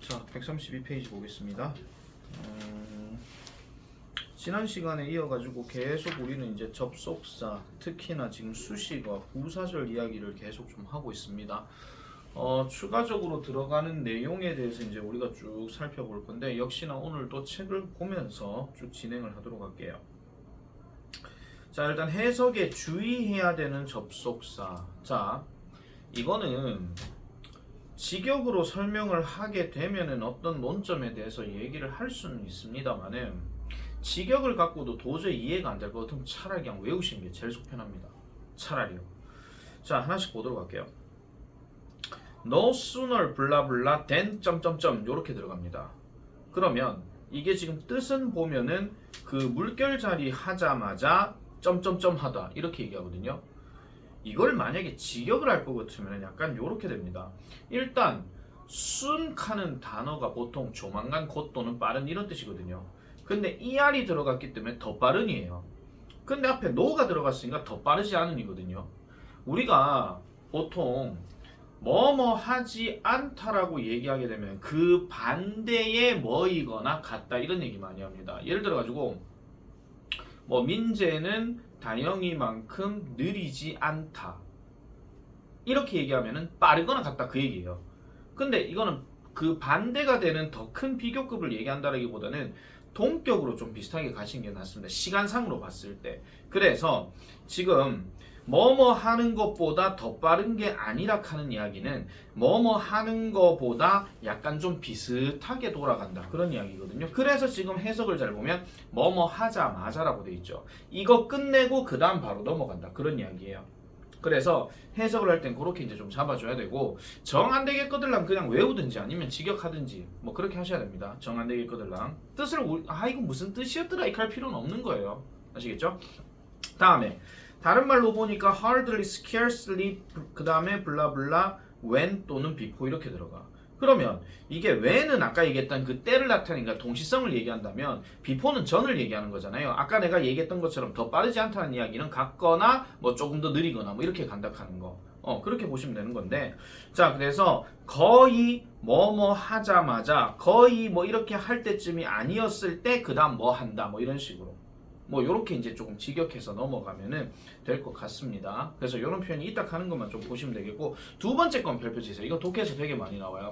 자, 132페이지 보겠습니다. 지난 시간에 이어가지고 계속 우리는 이제 접속사, 특히나 지금 수식어, 부사절 이야기를 계속 좀 하고 있습니다. 추가적으로 들어가는 내용에 대해서 이제 우리가 쭉 살펴볼 건데, 역시나 오늘도 책을 보면서 쭉 진행을 하도록 할게요. 자, 일단 해석에 주의해야 되는 접속사. 자, 이거는 직역으로 설명을 하게 되면은 어떤 논점에 대해서 얘기를 할 수는 있습니다만은 직역을 갖고도 도저히 이해가 안 될 것 같으면 차라리 그냥 외우시는 게 제일 속편합니다. 차라리요. 자, 하나씩 보도록 할게요. No sooner 블라블라 than 점점점 요렇게 들어갑니다. 그러면 이게 지금 뜻은 보면은 그 물결 자리 하자마자 점점점 하다 이렇게 얘기하거든요. 이걸 만약에 직역을 할 것 같으면 약간 요렇게 됩니다. 일단 soon 하는 단어가 보통 조만간 곧 또는 빠른 이런 뜻이거든요. 근데 er이 들어갔기 때문에 더 빠른이에요. 근데 앞에 no가 들어갔으니까 더 빠르지 않은이거든요. 우리가 보통 뭐뭐 하지 않다라고 얘기하게 되면 그 반대의 뭐이거나 같다 이런 얘기 많이 합니다. 예를 들어 가지고 뭐 민재는 다영이만큼 느리지 않다 이렇게 얘기하면은 빠르거나 같다 그 얘기예요. 근데 이거는 그 반대가 되는 더 큰 비교급을 얘기한다라기보다는 동격으로 좀 비슷하게 가시는 게 낫습니다. 시간상으로 봤을 때. 그래서 지금 뭐뭐 하는 것보다 더 빠른 게 아니라 하는 이야기는 뭐뭐 하는 것보다 약간 좀 비슷하게 돌아간다 그런 이야기거든요. 그래서 지금 해석을 잘 보면 뭐뭐 하자마자라고 돼 있죠. 이거 끝내고 그 다음 바로 넘어간다 그런 이야기예요. 그래서 해석을 할 땐 그렇게 이제 좀 잡아줘야 되고, 정 안 되겠거들랑 그냥 외우든지 아니면 직역하든지 뭐 그렇게 하셔야 됩니다. 정 안 되겠거들랑 뜻을 이거 무슨 뜻이었더라 이렇게 할 필요는 없는 거예요. 아시겠죠? 다음에 다른 말로 보니까 hardly, scarcely, 그 다음에 블라블라, when 또는 before 이렇게 들어가. 그러면 이게 when은 아까 얘기했던 그 때를 나타내니까 동시성을 얘기한다면 before는 전을 얘기하는 거잖아요. 아까 내가 얘기했던 것처럼 더 빠르지 않다는 이야기는 같거나 뭐 조금 더 느리거나 뭐 이렇게 간다하는 거. 그렇게 보시면 되는 건데, 자, 그래서 거의 뭐뭐 하자마자 거의 뭐 이렇게 할 때쯤이 아니었을 때 그 다음 뭐 한다 뭐 이런 식으로 뭐 요렇게 이제 조금 직역해서 넘어가면은 될 것 같습니다. 그래서 이런 표현이 있다 하는 것만 좀 보시면 되겠고, 두 번째 건 별표 치세요. 이거 독해에서 되게 많이 나와요.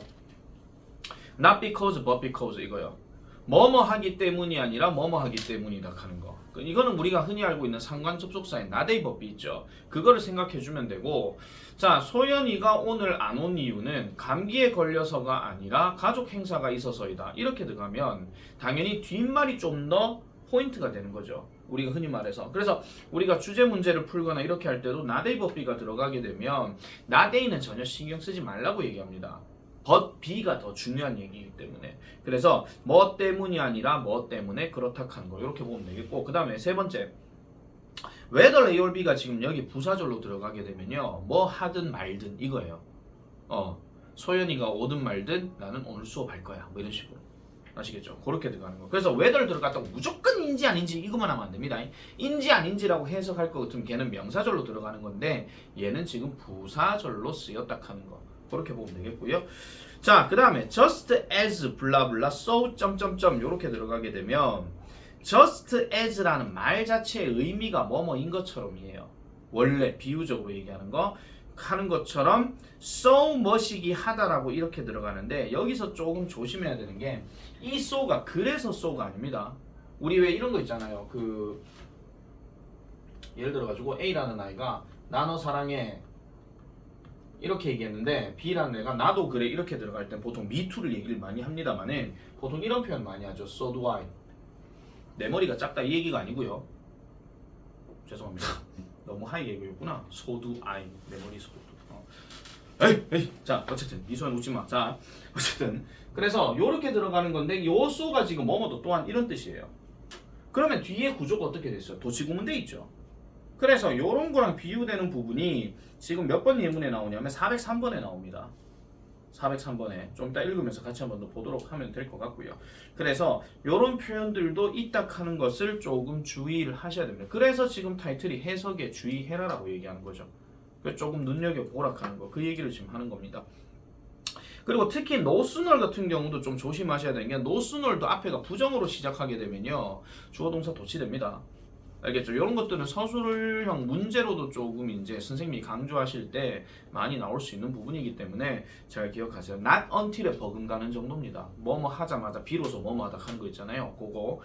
Not because, but because 이거요. 뭐뭐 하기 때문이 아니라 뭐뭐 하기 때문이다 하는 거. 이거는 우리가 흔히 알고 있는 상관 접속사의 not의 법이 있죠. 그거를 생각해 주면 되고, 자, 소연이가 오늘 안 온 이유는 감기에 걸려서가 아니라 가족 행사가 있어서이다. 이렇게 들어가면 당연히 뒷말이 좀 더 포인트가 되는 거죠. 우리가 흔히 말해서. 그래서 우리가 주제 문제를 풀거나 이렇게 할 때도 not 법비가 들어가게 되면 not는 전혀 신경 쓰지 말라고 얘기합니다. but be가 더 중요한 얘기이기 때문에. 그래서 뭐 때문이 아니라 뭐 때문에 그렇다 하는 거 이렇게 보면 되겠고, 그 다음에 세 번째 whether A or B가 지금 여기 부사절로 들어가게 되면요 뭐 하든 말든 이거예요. 소연이가 오든 말든 나는 오늘 수업할 거야 뭐 이런 식으로. 아시겠죠? 그렇게 들어가는 거. 그래서 whether 들어갔다고 무조건 인지 아닌지 이것만 하면 안 됩니다. 인지 아닌지라고 해석할 것 같으면 걔는 명사절로 들어가는 건데 얘는 지금 부사절로 쓰였다 하는 거. 그렇게 보면 되겠고요. 자, 그 다음에 just as 블라블라 so 점점점 요렇게 들어가게 되면 just as라는 말 자체의 의미가 뭐뭐인 것처럼이에요. 원래 비유적으로 얘기하는 거 하는 것처럼 so much이기 하다라고 이렇게 들어가는데, 여기서 조금 조심해야 되는 게 이 so가 그래서 so가 아닙니다. 우리 왜 이런 거 있잖아요. 그 예를 들어 가지고 A라는 아이가 나 너 사랑해 이렇게 얘기했는데 B라는 애가 나도 그래 이렇게 들어갈 땐 보통 me too를 얘기를 많이 합니다만은 보통 이런 표현 많이 하죠. so do I. 내 머리가 작다 이 얘기가 아니고요. 죄송합니다. 너무 하이 얘기였구나. so do I. 내 머리 소도. 에이. 자, 어쨌든 이소연 웃지 마. 자, 어쨌든 그래서 요렇게 들어가는 건데 요 so가 지금 뭐뭐도 또한 이런 뜻이에요. 그러면 뒤에 구조가 어떻게 됐어요? 도치구문 돼 있죠. 그래서 요런 거랑 비유되는 부분이 지금 몇 번 예문에 나오냐면 403번에 나옵니다. 403번에 좀 이따 읽으면서 같이 한번 더 보도록 하면 될 것 같고요. 그래서 요런 표현들도 있다 하는 것을 조금 주의를 하셔야 됩니다. 그래서 지금 타이틀이 해석에 주의해라라고 얘기하는 거죠. 조금 눈여겨보라 하는 거, 그 얘기를 지금 하는 겁니다. 그리고 특히 no sooner 같은 경우도 좀 조심하셔야 되는 게 no sooner도 앞에가 부정으로 시작하게 되면요 주어 동사 도치됩니다. 알겠죠? 이런 것들은 서술형 문제로도 조금 이제 선생님이 강조하실 때 많이 나올 수 있는 부분이기 때문에 잘 기억하세요. not until에 버금가는 정도입니다. 뭐뭐 하자마자 비로소 뭐뭐 하다 하는 거 있잖아요. 그거.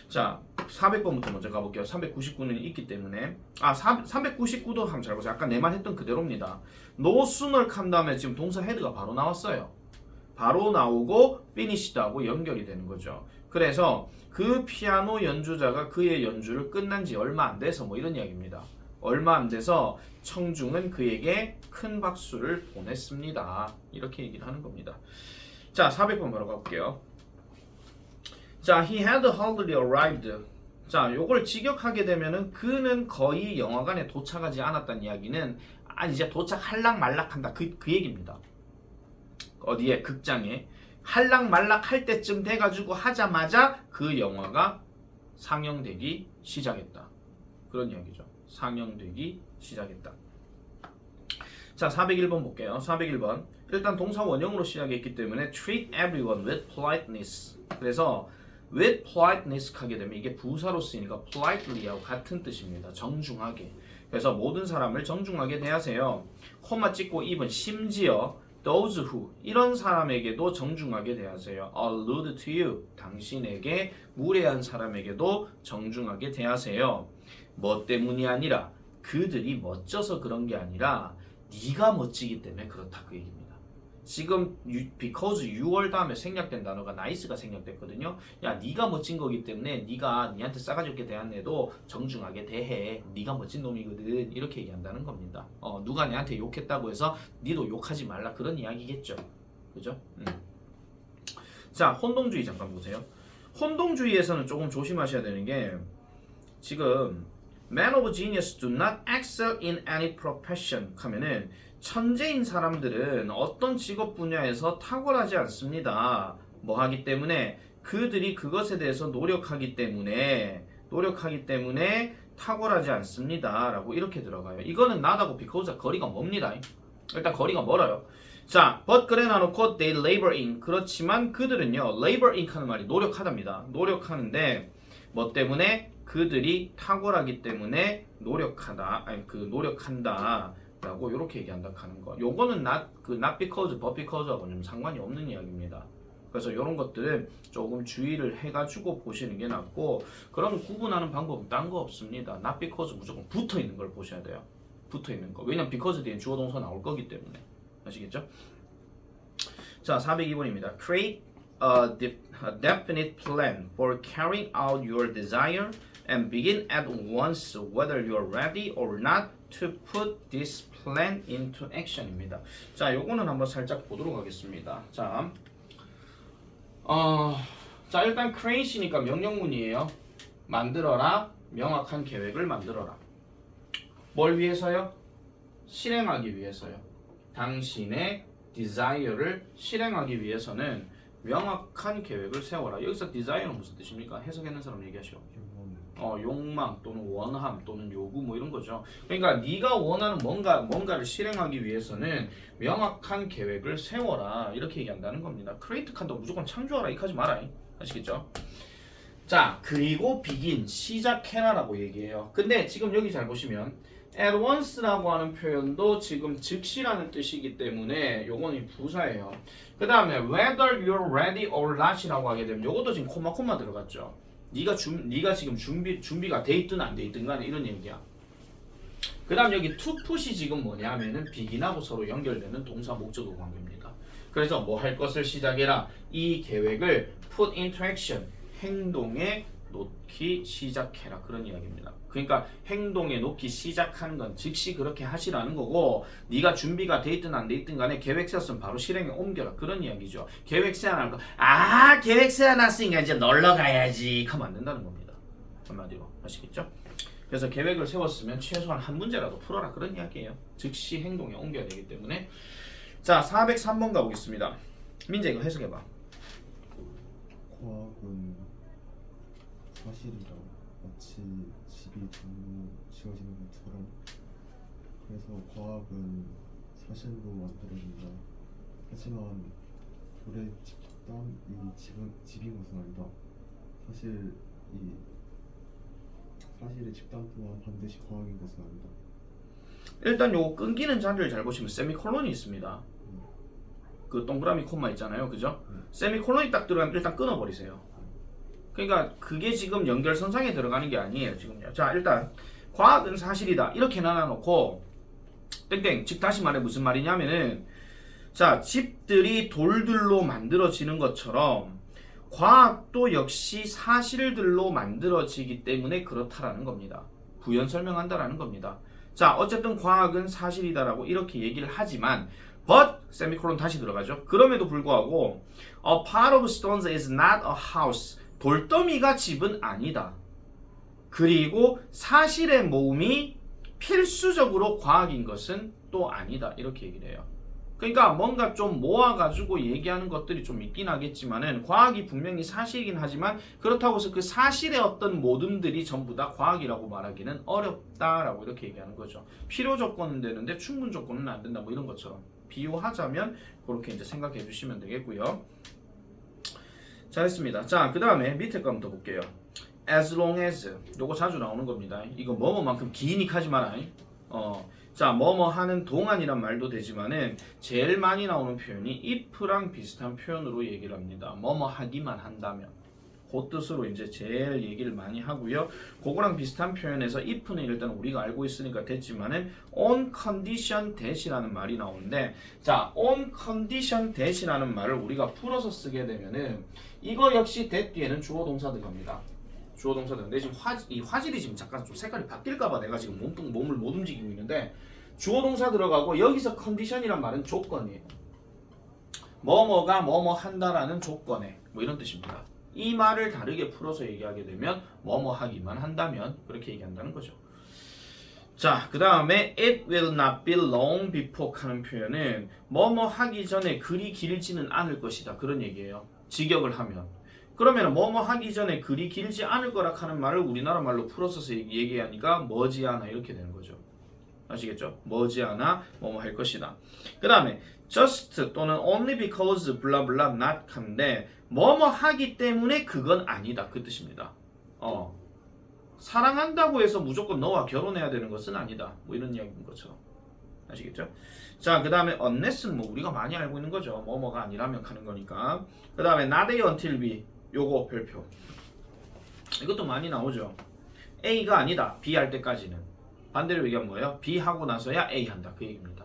자, 400번부터 먼저 가볼게요. 399는 있기 때문에 399도 한번 잘 보세요. 아까 내 말 했던 그대로입니다. no sooner 한 다음에 지금 동사 헤드가 바로 나왔어요. 바로 나오고 finished하고 연결이 되는 거죠. 그래서 그 피아노 연주자가 그의 연주를 끝난 지 얼마 안 돼서 뭐 이런 이야기입니다. 얼마 안 돼서 청중은 그에게 큰 박수를 보냈습니다. 이렇게 얘기를 하는 겁니다. 자, 400번 바로 가볼게요. 자, he had hardly arrived. 자, 요걸 직역하게 되면은 그는 거의 영화관에 도착하지 않았다는 이야기는 이제 도착할락 말락한다 그 얘기입니다. 어디에? 극장에 할락말락 할 때쯤 돼가지고 하자마자 그 영화가 상영되기 시작했다. 그런 이야기죠. 상영되기 시작했다. 자, 401번 볼게요. 401번. 일단 동사 원형으로 시작했기 때문에 treat everyone with politeness. 그래서 with politeness 하게 되면 이게 부사로 쓰이니까 politely하고 같은 뜻입니다. 정중하게. 그래서 모든 사람을 정중하게 대하세요. 코마 찍고 입은 심지어 those who 이런 사람에게도 정중하게 대하세요. are rude to you 당신에게 무례한 사람에게도 정중하게 대하세요. 뭐 때문이 아니라 그들이 멋져서 그런 게 아니라 네가 멋지기 때문에 그렇다 그 얘기입니다. 지금 because 6월 다음에 생략된 단어가 nice가 생략됐거든요. 야, 네가 멋진 거기 때문에 네가 니한테 싸가지 없게 대한 애도 정중하게 대해. 네가 멋진 놈이거든. 이렇게 얘기한다는 겁니다. 누가 내한테 욕했다고 해서 니도 욕하지 말라 그런 이야기겠죠. 그죠? 자, 혼동주의 잠깐 보세요. 혼동주의에서는 조금 조심하셔야 되는 게 지금 Men of genius do not excel in any profession 하면은 천재인 사람들은 어떤 직업 분야에서 탁월하지 않습니다. 뭐 하기 때문에 그들이 그것에 대해서 노력하기 때문에 탁월하지 않습니다. 라고 이렇게 들어가요. 이거는 not하고 because가 거리가 멉니다. 일단 거리가 멀어요. 자, but 그래 놔놓고 they labor in 그렇지만 그들은요 labor in 하는 말이 노력하답니다. 노력하는데 뭐 때문에? 그들이 탁월하기 때문에 노력한다 라고 이렇게 얘기한다 하는 거. 요거는 not because, but because하고는 좀 상관이 없는 이야기입니다. 그래서 이런 것들은 조금 주의를 해가지고 보시는 게 낫고 그럼 구분하는 방법은 딴 거 없습니다. not because 무조건 붙어 있는 걸 보셔야 돼요. 붙어 있는 거. 왜냐면 because 뒤에 주어 동사 나올 거기 때문에. 아시겠죠? 자, 402번입니다. Create a definite plan for carrying out your desire and begin at once whether you are ready or not to put this plan into action입니다. 자, 요거는 한번 살짝 보도록 하겠습니다. 자, 일단 create이니까 명령문이에요. 만들어라. 명확한 계획을 만들어라. 뭘 위해서요? 실행하기 위해서요. 당신의 desire를 실행하기 위해서는 명확한 계획을 세워라. 여기서 desire는 무슨 뜻입니까? 해석하는 사람 얘기하시오. 욕망 또는 원함 또는 요구 뭐 이런 거죠. 그러니까 네가 원하는 뭔가를 실행하기 위해서는 명확한 계획을 세워라. 이렇게 얘기한다는 겁니다. 크리에이트 칸도 무조건 창조하라. 이까지 말아. 아시겠죠? 자, 그리고 begin 시작해라라고 얘기해요. 근데 지금 여기 잘 보시면 at once라고 하는 표현도 지금 즉시라는 뜻이기 때문에 요거는 부사예요. 그 다음에 whether you're ready or not이라고 하게 되면 요것도 지금 콤마 들어갔죠. 네가 지금 준비가 돼 있든 안 돼 있든 간에 이런 얘기야. 그 다음 여기 to put이 지금 뭐냐면은 begin하고 서로 연결되는 동사 목적어 관계입니다. 그래서 뭐 할 것을 시작해라. 이 계획을 put into action 행동에 놓기 시작해라 그런 이야기입니다. 그러니까 행동에 놓기 시작하는 건 즉시 그렇게 하시라는 거고 네가 준비가 돼 있든 안 돼 있든 간에 계획 세웠으면 바로 실행에 옮겨라 그런 이야기죠. 계획 세워놓은 거 계획 세워놨으니까 이제 놀러 가야지 하면 안 된다는 겁니다. 한마디로 아시겠죠? 그래서 계획을 세웠으면 최소한 한 문제라도 풀어라 그런 이야기예요. 즉시 행동에 옮겨야 되기 때문에. 자, 403번 가보겠습니다. 민재 이거 해석해봐. 과학은 사실이라 마치 집이 돈으로 지어지는 것처럼 그래서 과학은 사실로 만들어진다. 하지만 돌의 집단이 집인 것은 아니다. 사실 이 사실의 집단 또한 반드시 과학인 것은 아니다. 일단 요거 끊기는 자리를 잘 보시면 세미콜론이 있습니다. 그 동그라미 콤마 있잖아요, 그죠? 세미콜론이 딱 들어가면 일단 끊어버리세요. 그러니까 그게 지금 연결선상에 들어가는 게 아니에요, 지금요. 자, 일단 과학은 사실이다 이렇게 나눠놓고 땡땡, 즉 다시 말해 무슨 말이냐면은, 자, 집들이 돌들로 만들어지는 것처럼 과학도 역시 사실들로 만들어지기 때문에 그렇다라는 겁니다. 부연 설명한다라는 겁니다. 자, 어쨌든 과학은 사실이다라고 이렇게 얘기를 하지만 but 세미콜론 다시 들어가죠. 그럼에도 불구하고 a pot of stones is not a house. 돌더미가 집은 아니다. 그리고 사실의 모음이 필수적으로 과학인 것은 또 아니다. 이렇게 얘기를 해요. 그러니까 뭔가 좀 모아가지고 얘기하는 것들이 좀 있긴 하겠지만은 과학이 분명히 사실이긴 하지만 그렇다고 해서 그 사실의 어떤 모둠들이 전부 다 과학이라고 말하기는 어렵다라고 이렇게 얘기하는 거죠. 필요 조건은 되는데 충분 조건은 안 된다 뭐 이런 것처럼 비유하자면 그렇게 이제 생각해 주시면 되겠고요. 잘했습니다. 자, 그 다음에 밑에 거 한번 더 볼게요. as long as 요거 자주 나오는 겁니다. 이거 뭐뭐만큼 기니까 하지 마라. 자, 뭐뭐 하는 동안이란 말도 되지만은 제일 많이 나오는 표현이 if랑 비슷한 표현으로 얘기를 합니다. 뭐뭐 하기만 한다면 그 뜻으로 이제 제일 얘기를 많이 하고요. 그거랑 비슷한 표현에서 if는 일단 우리가 알고 있으니까 됐지만은 on condition that이라는 말이 나오는데, 자, on condition that이라는 말을 우리가 풀어서 쓰게 되면은 이거 역시 that 뒤에는 주어 동사 들어갑니다. 주어 동사 들어갑니다. 지금 이 화질이 지금 잠깐 좀 색깔이 바뀔까봐 내가 지금 몸을 못 움직이고 있는데, 주어 동사 들어가고 여기서 컨디션이란 말은 조건이에요. 뭐뭐가 뭐뭐 한다라는 조건에 뭐 이런 뜻입니다. 이 말을 다르게 풀어서 얘기하게 되면 뭐뭐 하기만 한다면 그렇게 얘기한다는 거죠. 자, 그 다음에 it will not be long before 하는 표현은 뭐뭐 하기 전에 그리 길지는 않을 것이다 그런 얘기예요. 직역을 하면. 그러면 뭐뭐 하기 전에 그리 길지 않을 거라 하는 말을 우리나라 말로 풀어서 얘기하니까 머지않아 이렇게 되는 거죠. 아시겠죠? 머지않아 뭐뭐 할 것이다. 그 다음에 just 또는 only because blah blah not 한데 뭐뭐 하기 때문에 그건 아니다 그 뜻입니다. 사랑한다고 해서 무조건 너와 결혼해야 되는 것은 아니다 뭐 이런 이야기인 것처럼. 아시겠죠? 자, 그 다음에 unless는 뭐 우리가 많이 알고 있는 거죠. 뭐뭐가 아니라면 하는 거니까. 그 다음에 not A until B 요거 별표. 이것도 많이 나오죠. A가 아니다 B 할 때까지는. 반대로 얘기하면 뭐예요? B 하고 나서야 A 한다 그 얘기입니다.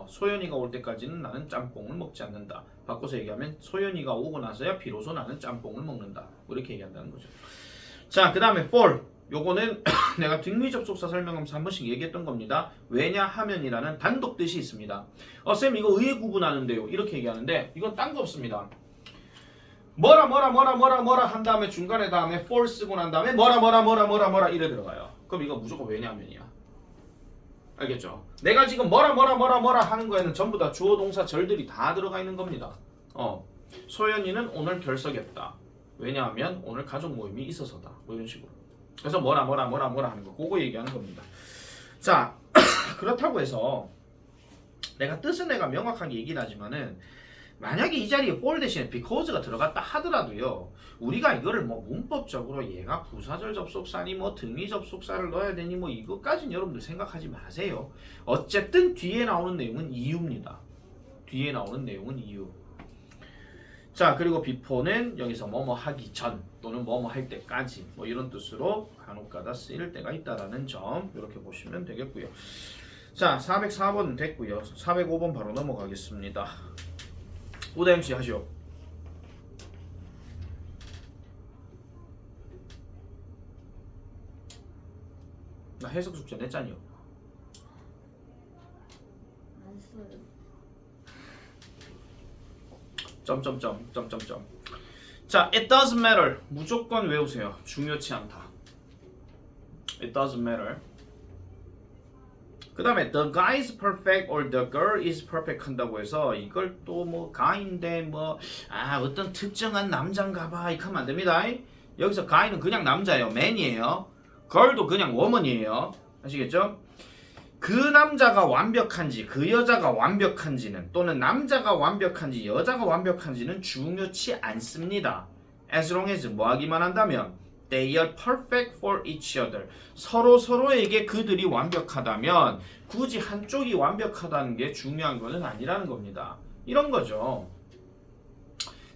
소연이가 올 때까지는 나는 짬뽕을 먹지 않는다. 바꿔서 얘기하면 소연이가 오고 나서야 비로소 나는 짬뽕을 먹는다. 이렇게 얘기한다는 거죠. 자, 그 다음에 for 요거는 내가 뒷미 접속사 설명하면서 한 번씩 얘기했던 겁니다. 왜냐하면이라는 단독 뜻이 있습니다. 쌤 이거 의의 구분하는데요 이렇게 얘기하는데 이건 딴 거 없습니다. 뭐라 한 다음에 중간에 다음에 for 쓰고 난 다음에 뭐라 이래 들어가요. 그럼 이거 무조건 왜냐하면이야. 알겠죠? 내가 지금 뭐라 하는 거에는 전부 다 주어 동사 절들이 다 들어가 있는 겁니다. 소연이는 오늘 결석했다. 왜냐하면 오늘 가족 모임이 있어서다. 뭐 이런 식으로. 그래서 뭐라 하는 거. 그거 얘기하는 겁니다. 자, 그렇다고 해서 내가 뜻은 내가 명확하게 얘기를 하지만은 만약에 이 자리에 for 대신에 because가 들어갔다 하더라도요, 우리가 이거를 뭐 문법적으로 얘가 부사절 접속사니 뭐 등위 접속사를 넣어야 되니 뭐 이것까지는 여러분들 생각하지 마세요. 어쨌든 뒤에 나오는 내용은 이유입니다. 뒤에 나오는 내용은 이유. 자, 그리고 before는 여기서 뭐뭐 하기 전 또는 뭐뭐 할 때까지 뭐 이런 뜻으로 간혹가다 쓰일 때가 있다라는 점 이렇게 보시면 되겠고요. 자, 404번 됐고요. 405번 바로 넘어가겠습니다. 오다영씨 하시오. 나 해석 숙제 냈잖니요. 안 써요. 점점점. 자, it doesn't matter. 무조건 외우세요. 중요치 않다. It doesn't matter. 그 다음에 the guy is perfect or the girl is perfect 한다고 해서 이걸 또 뭐 guy인데 뭐 어떤 특정한 남잔가봐 이렇게 하면 안 됩니다. 여기서 guy는 그냥 남자예요. man이에요. girl도 그냥 woman이에요. 아시겠죠? 그 남자가 완벽한지 그 여자가 완벽한지는 또는 남자가 완벽한지 여자가 완벽한지는 중요치 않습니다. As long as 뭐 하기만 한다면 they are perfect for each other. 서로에게 그들이 완벽하다면 굳이 한쪽이 완벽하다는 게 중요한 것은 아니라는 겁니다. 이런 거죠.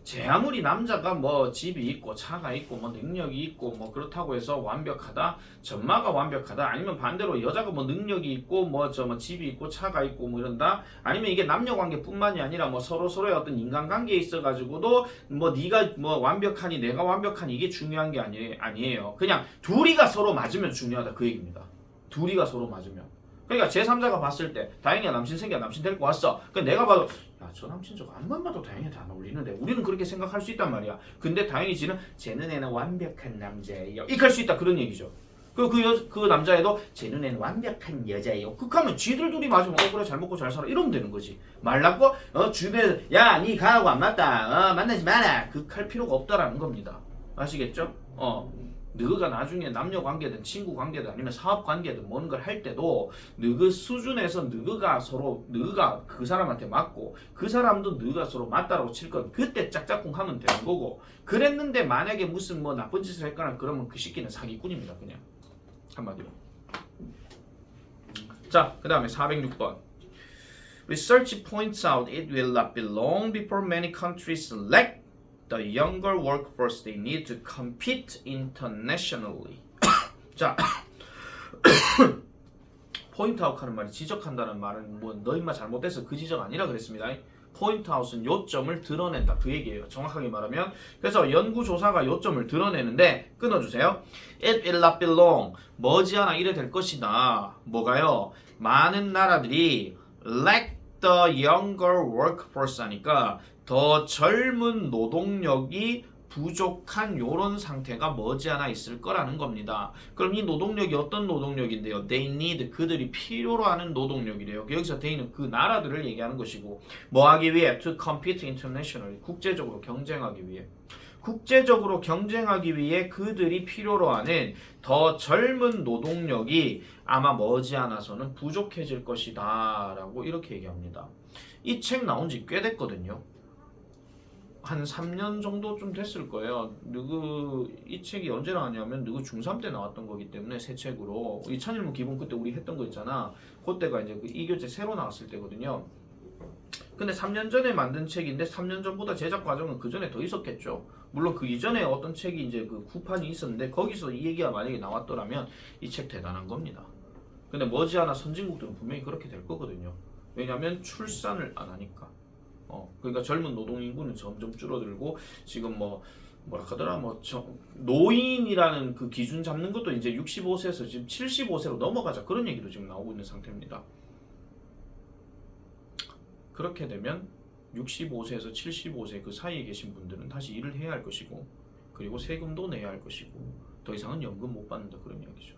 제 아무리 남자가 뭐 집이 있고 차가 있고 뭐 능력이 있고 뭐 그렇다고 해서 완벽하다, 전마가 완벽하다, 아니면 반대로 여자가 뭐 능력이 있고 뭐 집이 있고 차가 있고 뭐 이런다, 아니면 이게 남녀 관계뿐만이 아니라 뭐 서로의 어떤 인간관계에 있어 가지고도 뭐 네가 뭐 완벽하니 내가 완벽하니 이게 중요한 게 아니에요. 그냥 둘이가 서로 맞으면 중요하다 그 얘기입니다. 둘이가 서로 맞으면. 그러니까 제3자가 봤을 때 다행이야 남친 생겨 남친 데리고 왔어. 그러니까 내가 봐도 야 저 남친 저거 안만 봐도 다행히 다 어울리는데 우리는 그렇게 생각할 수 있단 말이야. 근데 다행히 지는 제 눈에는 완벽한 남자예요 이렇게 할 수 있다 그런 얘기죠. 그 남자애도 제 눈에는 완벽한 여자예요. 그하면 쥐들 둘이 맞으면 그래 잘 먹고 잘 살아 이러면 되는 거지. 말랐고 주변에서 야 니 가하고 안 맞다 만나지 마라 할 필요가 없다라는 겁니다. 아시겠죠? 너가 나중에 남녀 관계든 친구 관계든 아니면 사업 관계든 뭔 걸 할 때도 너그 수준에서 너가 그 사람한테 맞고 그 사람도 너가 서로 맞다라고 칠 건 그때 짝짝꿍 하면 되는 거고, 그랬는데 만약에 무슨 뭐 나쁜 짓을 했거나 그러면 그 새끼는 사기꾼입니다. 그냥 한마디로. 자, 그 다음에 406번. Research points out it will not be long before many countries lack the younger workforce they need to compete internationally. 자, 포인트아웃 하는 말이 지적한다는 말은 뭐 너 임마 잘못돼서 그 지적 아니라 그랬습니다. 포인트아웃은 요점을 드러낸다 그 얘기예요. 정확하게 말하면. 그래서 연구조사가 요점을 드러내는데 끊어주세요. It will not be long. 머지않아 이래 될 것이다. 뭐가요? 많은 나라들이 lack the younger workforce 하니까 더 젊은 노동력이 부족한 요런 상태가 머지않아 있을 거라는 겁니다. 그럼 이 노동력이 어떤 노동력인데요? They need, 그들이 필요로 하는 노동력이래요. 여기서 they는 그 나라들을 얘기하는 것이고 뭐 하기 위해? To compete internationally, 국제적으로 경쟁하기 위해. 국제적으로 경쟁하기 위해 그들이 필요로 하는 더 젊은 노동력이 아마 머지않아서는 부족해질 것이다 라고 이렇게 얘기합니다. 이 책 나온 지 꽤 됐거든요. 한 3년 정도 좀 됐을 거예요. 이 책이 언제 나왔냐면 중3 때 나왔던 거기 때문에 새 책으로. 이 천일문 기본 그때 우리 했던 거 있잖아. 그때가 이제 그 2교재 새로 나왔을 때거든요. 근데 3년 전에 만든 책인데 3년 전보다 제작 과정은 그 전에 더 있었겠죠. 물론 그 이전에 어떤 책이 이제 그 구판이 있었는데 거기서 이 얘기가 만약에 나왔더라면 이 책 대단한 겁니다. 근데 머지않아 선진국들은 분명히 그렇게 될 거거든요. 왜냐하면 출산을 안 하니까. 그러니까 젊은 노동 인구는 점점 줄어들고 지금 뭐라 하더라 노인이라는 그 기준 잡는 것도 이제 65세에서 지금 75세로 넘어가자 그런 얘기도 지금 나오고 있는 상태입니다. 그렇게 되면 65세에서 75세 그 사이에 계신 분들은 다시 일을 해야 할 것이고 그리고 세금도 내야 할 것이고 더 이상은 연금 못 받는다 그런 이야기죠.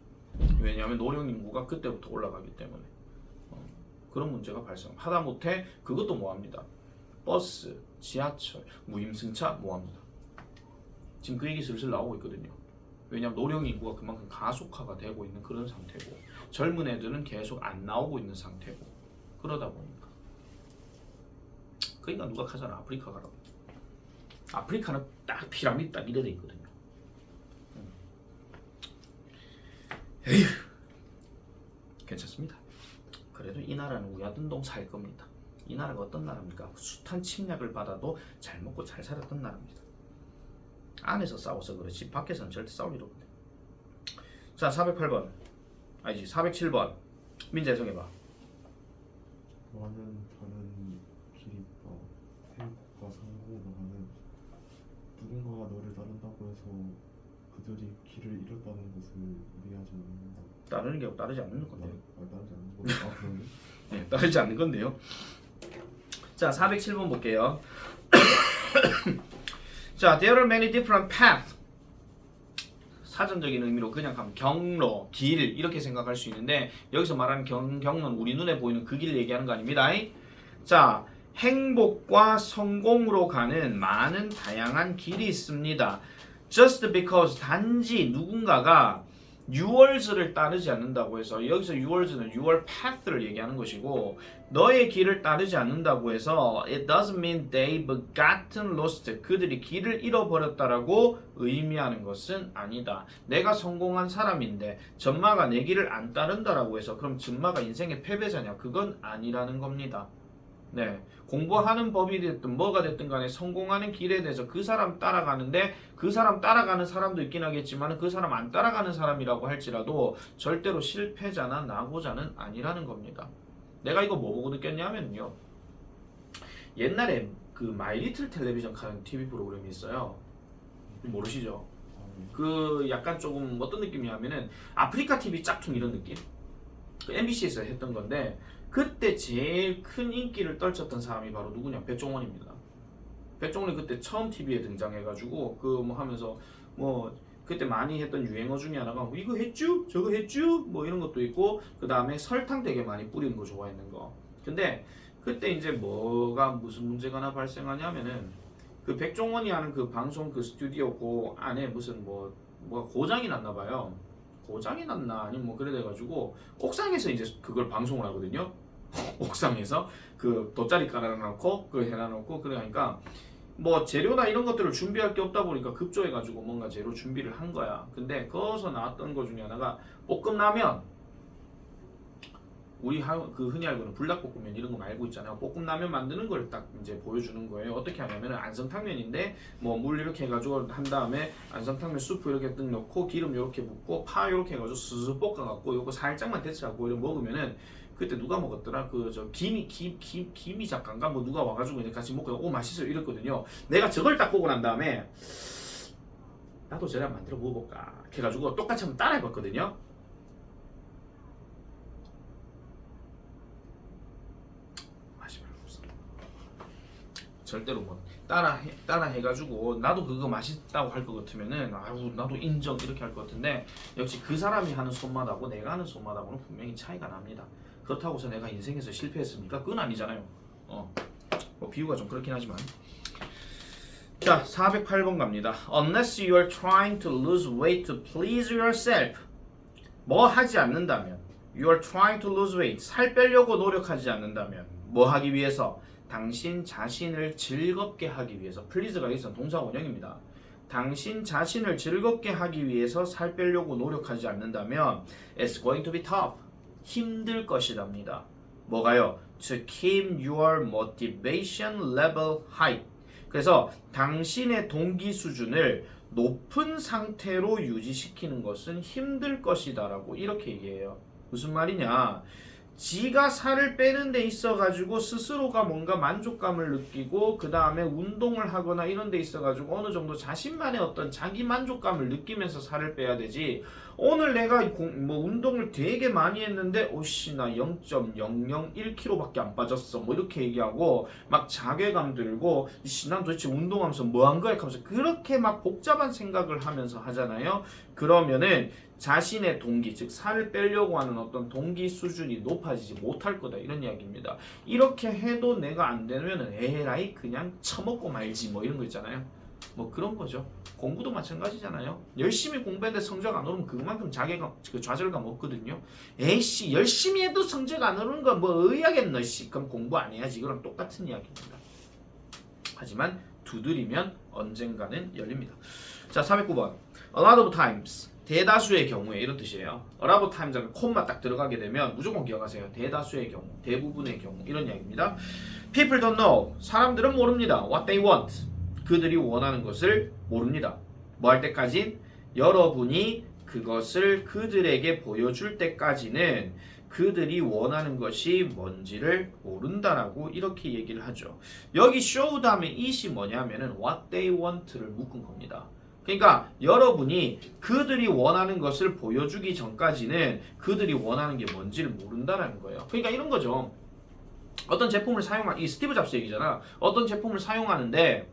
왜냐하면 노령 인구가 그때부터 올라가기 때문에 그런 문제가 발생. 하다못해 그것도 뭐합니다. 버스, 지하철, 무임승차 뭐합니다. 지금 그 얘기 슬슬 나오고 있거든요. 왜냐하면 노령 인구가 그만큼 가속화가 되고 있는 그런 상태고 젊은 애들은 계속 안 나오고 있는 상태고 그러다 보니까 그러니까 누가 가잖아. 아프리카 가라고. 아프리카는 딱 피라미드 딱 이래 돼 있거든요. 에휴, 괜찮습니다. 그래도 이 나라는 우야든동 살 겁니다. 이 나라가 어떤 나라입니까? 숱한 침략을 받아도 잘 먹고 잘 살았던 나라입니다. 안에서 싸워서 그렇지 밖에서는 절대 싸울 일 없네. 자, 408번 아니지 407번 민재 해석해봐. 많은 다른 길이 있다. 행복과 성공으로 가는 누군가가 너를 따른다고 해서 그들이 길을 잃었다는 것을 이해하지 않는다. 따르는 게 따르지 않는 건데요. 따르지 않는 거죠. 아 그러네. 네, 따르지 않는 건데요. 자, 407번 볼게요. 자, there are many different paths. 사전적인 의미로 그냥 가면 경로, 길 이렇게 생각할 수 있는데 여기서 말하는 경로는 우리 눈에 보이는 그 길을 얘기하는 거 아닙니다. 자, 행복과 성공으로 가는 많은 다양한 길이 있습니다. Just because 단지 누군가가 yours,를 따르지 않는다고 해서 여기서 yours,는 your path를 얘기하는 것이고 너의 길을 따르지 않는다고 해서 it doesn't mean they've gotten lost. 그들이 길을 잃어버렸다라고 의미하는 것은 아니다. 내가 성공한 사람인데 전마가 내 길을 안 따른다라고 해서 그럼 전마가 인생의 패배자냐? 그건 아니라는 겁니다. 네, 공부하는 법이 됐든 뭐가 됐든 간에 성공하는 길에 대해서 그 사람 따라가는데 그 사람 따라가는 사람도 있긴 하겠지만 그 사람 안 따라가는 사람이라고 할지라도 절대로 실패자나 낙오자는 아니라는 겁니다. 내가 이거 뭐 보고 느꼈냐면요, 옛날에 그 마이 리틀 텔레비전 하는 TV 프로그램이 있어요. 모르시죠? 그 약간 조금 어떤 느낌이냐면은 아프리카 TV 짝퉁 이런 느낌. 그 MBC에서 했던 건데 그때 제일 큰 인기를 떨쳤던 사람이 바로 누구냐? 백종원입니다. 백종원이 그때 처음 TV에 등장해가지고 그 뭐 하면서 뭐 그때 많이 했던 유행어 중에 하나가 뭐 이거 했쥬? 저거 했쥬? 뭐 이런 것도 있고 그 다음에 설탕 되게 많이 뿌리는 거 좋아했는 거. 근데 그때 이제 뭐가 무슨 문제가 하나 발생하냐면은 그 백종원이 하는 그 방송 그 스튜디오 그 안에 무슨 뭐가 고장이 났나 봐요. 고장이 났나 아니면 뭐 그래 돼가지고 옥상에서 이제 그걸 방송을 하거든요. 옥상에서 그 돗자리 깔아놓고 그걸 해놔놓고 그러니까 뭐 재료나 이런 것들을 준비할 게 없다 보니까 급조해가지고 뭔가 재료 준비를 한 거야. 근데 거기서 나왔던 거 중에 하나가 볶음라면. 우리 그 흔히 알고는 불닭볶음면 이런 거 말고 있잖아요. 볶음라면 만드는 걸 딱 이제 보여주는 거예요. 어떻게 하냐면은 안성탕면인데 뭐 물 이렇게 해가지고 한 다음에 안성탕면 수프 이렇게 뜩 넣고 기름 이렇게 붓고 파 이렇게 해가지고 스스 볶아갖고 요거 살짝만 데쳐갖고 이렇게 먹으면은 그때 누가 먹었더라? 그 저 김이 작가인가 뭐 누가 와가지고 이제 같이 먹고 오 맛있어요 이랬거든요. 내가 저걸 딱 보고 난 다음에 나도 저래 만들어 먹어볼까 해가지고 똑같이 한번 따라해봤거든요. 절대로 뭐 따라 해가지고 나도 그거 맛있다고 할 것 같으면은 아우 나도 인정 이렇게 할 것 같은데 역시 그 사람이 하는 손맛하고 내가 하는 손맛하고는 분명히 차이가 납니다. 그렇다고 해서 내가 인생에서 실패했습니까? 그건 아니잖아요. 뭐 비유가 좀 그렇긴 하지만 자 408번 갑니다. Unless you are trying to lose weight to please yourself. 뭐 하지 않는다면 You are trying to lose weight. 살 빼려고 노력하지 않는다면 뭐 하기 위해서? 당신 자신을 즐겁게 하기 위해서. please가 여기서 동사 원형입니다. 당신 자신을 즐겁게 하기 위해서 살 빼려고 노력하지 않는다면 It's going to be tough. 힘들 것이답니다. 뭐가요? To keep your motivation level high. 그래서 당신의 동기 수준을 높은 상태로 유지시키는 것은 힘들 것이다 라고 이렇게 얘기해요. 무슨 말이냐? 지가 살을 빼는 데 있어 가지고 스스로가 뭔가 만족감을 느끼고 그 다음에 운동을 하거나 이런 데 있어 가지고 어느 정도 자신만의 어떤 자기 만족감을 느끼면서 살을 빼야 되지. 오늘 내가 뭐 운동을 되게 많이 했는데 오씨 나 0.001kg밖에 안 빠졌어 뭐 이렇게 얘기하고 막 자괴감 들고 이씨 난 도대체 운동하면서 뭐 한 거야 하면서 그렇게 막 복잡한 생각을 하면서 하잖아요. 그러면은 자신의 동기, 즉 살을 빼려고 하는 어떤 동기 수준이 높아지지 못할 거다 이런 이야기입니다. 이렇게 해도 내가 안 되면은 에라이 그냥 처먹고 말지 뭐 이런 거 있잖아요. 뭐 그런 거죠. 공부도 마찬가지잖아요. 열심히 공부했는데 성적 안 오르면 그만큼 자괴감, 그 좌절감 없거든요. 에이씨 열심히 해도 성적 안 오르는 거 뭐 의하겠노 씨. 그럼 공부 안 해야지. 그럼 똑같은 이야기입니다. 하지만 두드리면 언젠가는 열립니다. 자 409번 A lot of times 대다수의 경우에 이런 뜻이에요. A lot of times 하면 콤마 딱 들어가게 되면 무조건 기억하세요. 대다수의 경우, 대부분의 경우 이런 이야기입니다. People don't know. 사람들은 모릅니다. What they want. 그들이 원하는 것을 모릅니다. 뭐 할 때까지? 여러분이 그것을 그들에게 보여줄 때까지는 그들이 원하는 것이 뭔지를 모른다라고 이렇게 얘기를 하죠. 여기 show 다음에 it이 뭐냐면은 what they want를 묶은 겁니다. 그러니까 여러분이 그들이 원하는 것을 보여주기 전까지는 그들이 원하는 게 뭔지를 모른다라는 거예요. 그러니까 이런 거죠. 어떤 제품을 이 스티브 잡스 얘기잖아. 어떤 제품을 사용하는데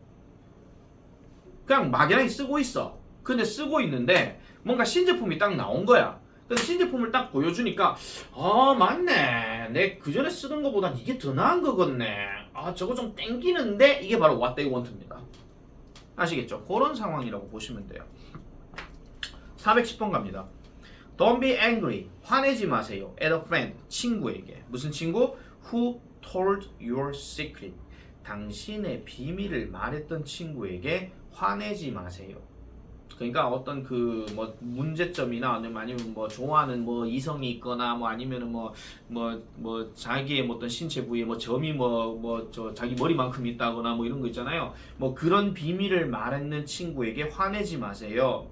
그냥 막연하게 쓰고 있어. 근데 쓰고 있는데 뭔가 신제품이 딱 나온 거야. 근데 신제품을 딱 보여주니까 맞네. 내 그전에 쓰던 거보단 이게 더 나은 거겠네. 저거 좀 땡기는데 이게 바로 what they want입니다. 아시겠죠? 그런 상황이라고 보시면 돼요. 410번 갑니다. Don't be angry. 화내지 마세요. At a friend. 친구에게. 무슨 친구? Who told your secret. 당신의 비밀을 말했던 친구에게 화내지 마세요. 그러니까 어떤 그 뭐 문제점이나 아니면 뭐 좋아하는 뭐 이성이 있거나 뭐 아니면은 뭐 자기의 뭐 어떤 신체 부위에 뭐 점이 뭐 저 자기 머리만큼 있다거나 뭐 이런 거 있잖아요. 뭐 그런 비밀을 말했는 친구에게 화내지 마세요.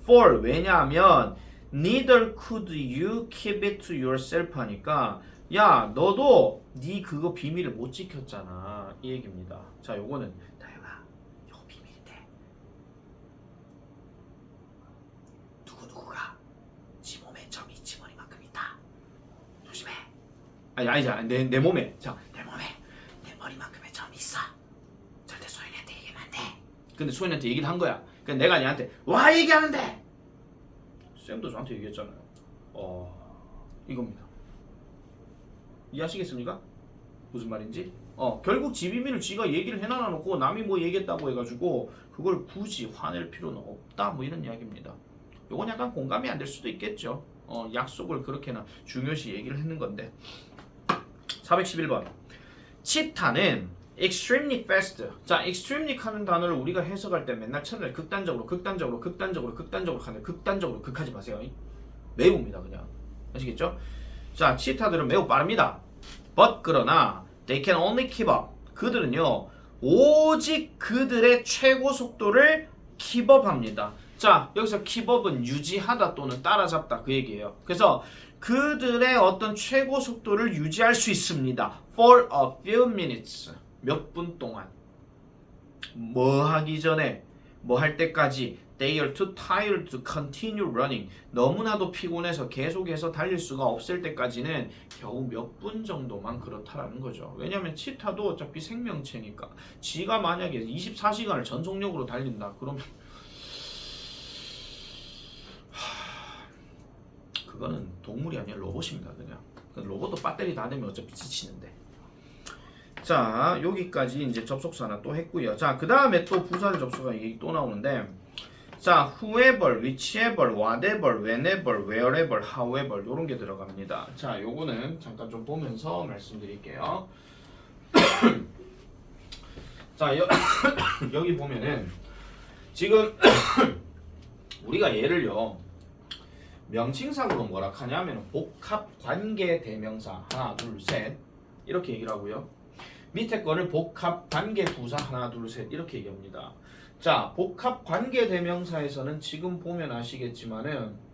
For 왜냐하면 neither could you keep it to yourself 하니까 야 너도 네 그거 비밀을 못 지켰잖아 이 얘기입니다. 자 요거는 다영아 이거 비밀인데 누구누구가 지 몸에 점이 지 머리만큼 있다 조심해. 아니잖아 내 몸에 내 몸에 내 머리만큼의 점이 있어. 절대 소연이한테 얘기하면 안 돼. 근데 소연이한테 얘기를 한 거야. 그러니까 내가 얘한테 와 얘기하는데 쌤도 저한테 얘기했잖아요. 이겁니다. 이해하시겠습니까? 무슨 말인지? 결국 지 비밀을 지가 얘기를 해놔 놓고 남이 뭐 얘기했다고 해가지고 그걸 굳이 화낼 필요는 없다 뭐 이런 이야기입니다. 요건 약간 공감이 안 될 수도 있겠죠. 약속을 그렇게나 중요시 얘기를 했는 건데. 411번 치타는 extremely fast. 자, extremely 하는 단어를 우리가 해석할 때 맨날 첫날 극단적으로 하는 극단적으로 극하지 마세요. 매우입니다 그냥. 아시겠죠? 자, 치타들은 매우 빠릅니다. But 그러나 they can only keep up. 그들은요 오직 그들의 최고 속도를 keep up 합니다. 자, 여기서 keep up은 유지하다 또는 따라잡다 그 얘기예요. 그래서 그들의 어떤 최고 속도를 유지할 수 있습니다. For a few minutes. 몇 분 동안. 뭐 하기 전에 뭐 할 때까지 they are too tired to continue running. 너무나도 피곤해서 계속해서 달릴 수가 없을 때까지는 겨우 몇 분 정도만 그렇다라는 거죠. 왜냐하면 치타도 어차피 생명체니까 지가 만약에 24시간을 전속력으로 달린다 그러면 그거는 동물이 아니라 로봇입니다. 그냥 로봇도 배터리 다 되면 어차피 지치는데. 자 여기까지 이제 접속사 하나 또 했고요. 자 그 다음에 또 부사를 접속사 얘기 또 나오는데 자 whoever, whichever, whatever, whenever, wherever, however 요런 게 들어갑니다. 자 요거는 잠깐 좀 보면서 말씀드릴게요. 자 여기 보면은 지금 우리가 얘를요 명칭상으로 뭐라 하냐면 복합관계대명사 하나 둘 셋 이렇게 얘기를 하고요. 밑에 거를 복합관계부사 하나 둘 셋 이렇게 얘기합니다. 자 복합관계대명사에서는 지금 보면 아시겠지만은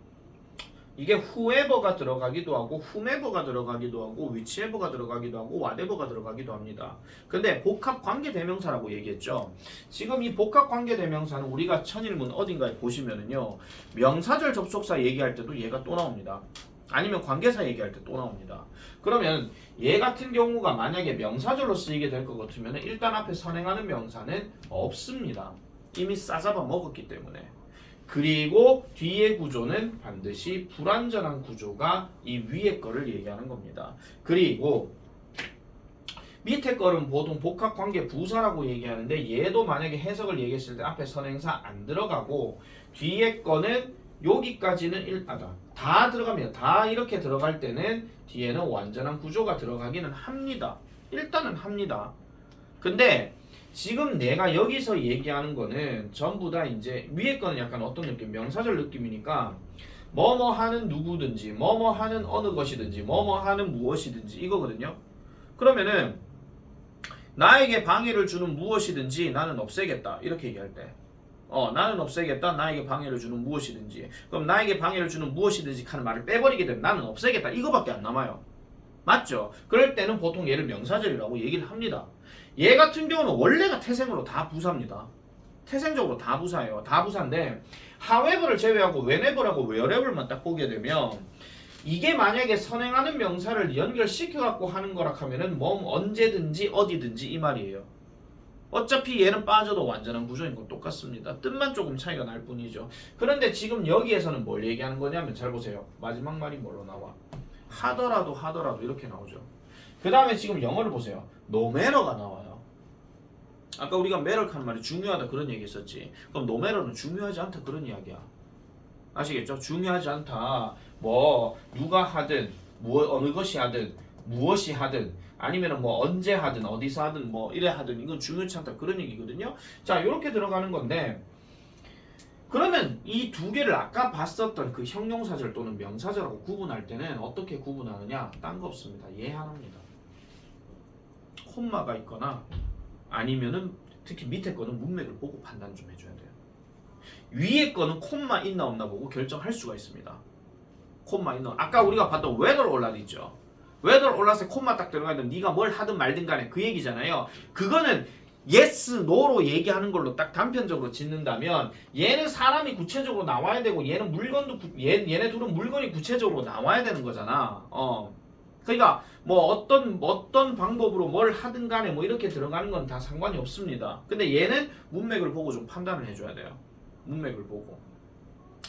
이게 whoever가 들어가기도 하고 whomever가 들어가기도 하고 whichever가 들어가기도 하고 whatever가 들어가기도 합니다. 근데 복합관계대명사라고 얘기했죠. 지금 이 복합관계대명사는 우리가 천일문 어딘가에 보시면은요 명사절 접속사 얘기할 때도 얘가 또 나옵니다. 아니면 관계사 얘기할 때 또 나옵니다. 그러면 얘 같은 경우가 만약에 명사절로 쓰이게 될 것 같으면 일단 앞에 선행하는 명사는 없습니다. 이미 싸잡아 먹었기 때문에. 그리고 뒤에 구조는 반드시 불완전한 구조가 이 위에 거를 얘기하는 겁니다. 그리고 밑에 거는 보통 복합관계 부사라고 얘기하는데 얘도 만약에 해석을 얘기했을 때 앞에 선행사 안 들어가고 뒤에 거는 여기까지는 일하다 다 들어가면 다 이렇게 들어갈 때는 뒤에는 완전한 구조가 들어가기는 합니다. 일단은 합니다. 근데 지금 내가 여기서 얘기하는 거는 전부 다 이제 위에 거는 약간 어떤 느낌? 명사절 느낌이니까 뭐뭐 하는 누구든지 뭐뭐 하는 어느 것이든지 뭐뭐 하는 무엇이든지 이거거든요. 그러면은 나에게 방해를 주는 무엇이든지 나는 없애겠다 이렇게 얘기할 때 나는 없애겠다 나에게 방해를 주는 무엇이든지 그럼 나에게 방해를 주는 무엇이든지 하는 말을 빼버리게 되면 나는 없애겠다 이거밖에 안 남아요. 맞죠? 그럴 때는 보통 얘를 명사절이라고 얘기를 합니다. 얘 같은 경우는 원래가 태생으로 다 부사입니다. 태생적으로 다 부사예요. 다 부사인데 however를 제외하고 whenever하고 wherever만 딱 보게 되면 이게 만약에 선행하는 명사를 연결시켜 갖고 하는 거라 하면은 뭐 언제든지 어디든지 이 말이에요. 어차피 얘는 빠져도 완전한 구조인 건 똑같습니다. 뜻만 조금 차이가 날 뿐이죠. 그런데 지금 여기에서는 뭘 얘기하는 거냐면 잘 보세요. 마지막 말이 뭘로 나와? 하더라도 이렇게 나오죠. 그 다음에 지금 영어를 보세요. no matter가 나와요. 아까 우리가 matter 하는 말이 중요하다 그런 얘기 했었지. 그럼 no matter는 중요하지 않다 그런 이야기야. 아시겠죠? 중요하지 않다. 뭐 누가 하든 어느 것이 하든 무엇이 하든 아니면은 뭐 언제 하든 어디서 하든 뭐 이래 하든 이건 중요치 않다 그런 얘기거든요. 자, 이렇게 들어가는 건데 그러면 이 두 개를 아까 봤었던 그 형용사절 또는 명사절하고 구분할 때는 어떻게 구분하느냐? 딴 거 없습니다. 얘 하나입니다. 콤마가 있거나 아니면은 특히 밑에 거는 문맥을 보고 판단 좀 해줘야 돼요. 위에 거는 콤마 있나 없나 보고 결정할 수가 있습니다. 콤마 있나. 아까 우리가 봤던 whether or not 있죠. whether or not에 콤마 딱 들어가면 네가 뭘 하든 말든 간에 그 얘기잖아요. 그거는 yes, no로 얘기하는 걸로 딱 단편적으로 짓는다면 얘는 사람이 구체적으로 나와야 되고 얘는 물건도 얘네 둘은 물건이 구체적으로 나와야 되는 거잖아. 그러니까 뭐 어떤 방법으로 뭘 하든 간에 뭐 이렇게 들어가는 건 다 상관이 없습니다. 근데 얘는 문맥을 보고 좀 판단을 해줘야 돼요. 문맥을 보고.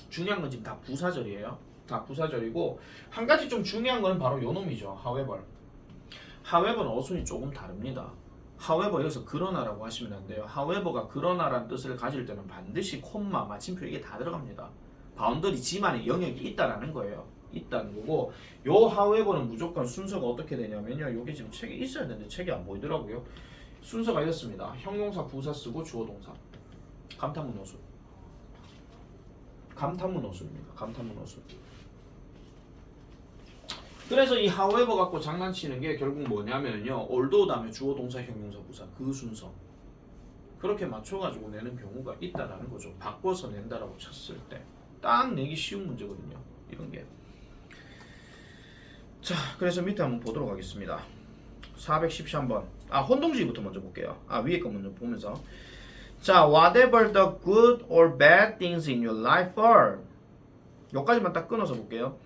중요한 건 지금 다 부사절이에요. 다 부사절이고 한 가지 좀 중요한 거는 바로 요 놈이죠. however. however는 어순이 조금 다릅니다. however 여기서 그러나라고 하시면 안 돼요. however가 그러나라는 뜻을 가질 때는 반드시 콤마, 마침표 이게 다 들어갑니다. 바운더리 지만의 영역이 있다라는 거예요. 있다는 거고 요 however는 무조건 순서가 어떻게 되냐면요. 요게 지금 책에 있어야 되는데 책이 안 보이더라고요. 순서가 이렇습니다. 형용사 부사 쓰고 주어 동사. 감탄문 어순. 감탄문 어순입니다. 감탄문 어순. 그래서 이 however 갖고 장난치는 게 결국 뭐냐면요. although 다음에 주어 동사 형용사 부사 그 순서. 그렇게 맞춰가지고 내는 경우가 있다라는 거죠. 바꿔서 낸다라고 쳤을 때. 딱 내기 쉬운 문제거든요. 이런 게. 자, 그래서 밑에 한번 보도록 하겠습니다. 413번. 혼동주의부터 먼저 볼게요. 위에 거 먼저 보면서. 자, whatever the good or bad things in your life are. 여기까지만 딱 끊어서 볼게요.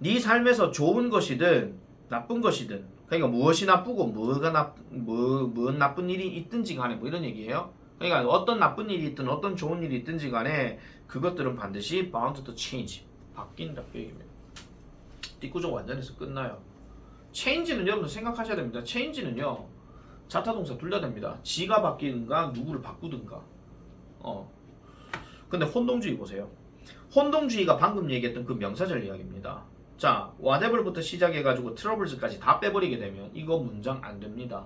네 삶에서 좋은 것이든 나쁜 것이든 그러니까 무엇이 나쁘고 무슨 나쁜 일이 있든지 간에 뭐 이런 얘기예요. 그러니까 어떤 나쁜 일이 있든 어떤 좋은 일이 있든지 간에 그것들은 반드시 bound to change. 바뀐다 그 얘기입니다. 뒷구조 완전해서 끝나요. change는 여러분들 생각하셔야 됩니다. change는요. 자타동사 둘 다 됩니다. 지가 바뀌든가 누구를 바꾸든가. 근데 혼동주의 보세요. 혼동주의가 방금 얘기했던 그 명사절 이야기입니다. 자, whatever부터 시작해가지고 troubles까지 다 빼버리게 되면 이거 문장 안 됩니다.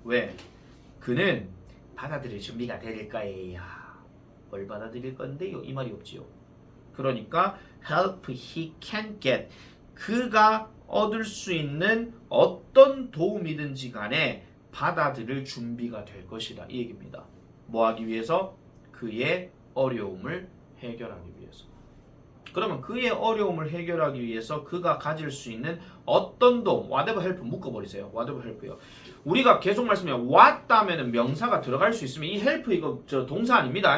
왜? 그는 받아들일 준비가 될 거예요. 뭘 받아들일 건데요? 이 말이 없지요. 그러니까 help he can get. 그가 얻을 수 있는 어떤 도움이든지 간에 받아들일 준비가 될 것이다. 이 얘기입니다. 뭐 하기 위해서? 그의 어려움을 해결하기 위해서. 그러면 그의 어려움을 해결하기 위해서 그가 가질 수 있는 어떤 도움, whatever help 묶어버리세요. whatever help요. 우리가 계속 말씀해요. what 다음에는 명사가 들어갈 수 있으면 이 help 이거 동사 아닙니다.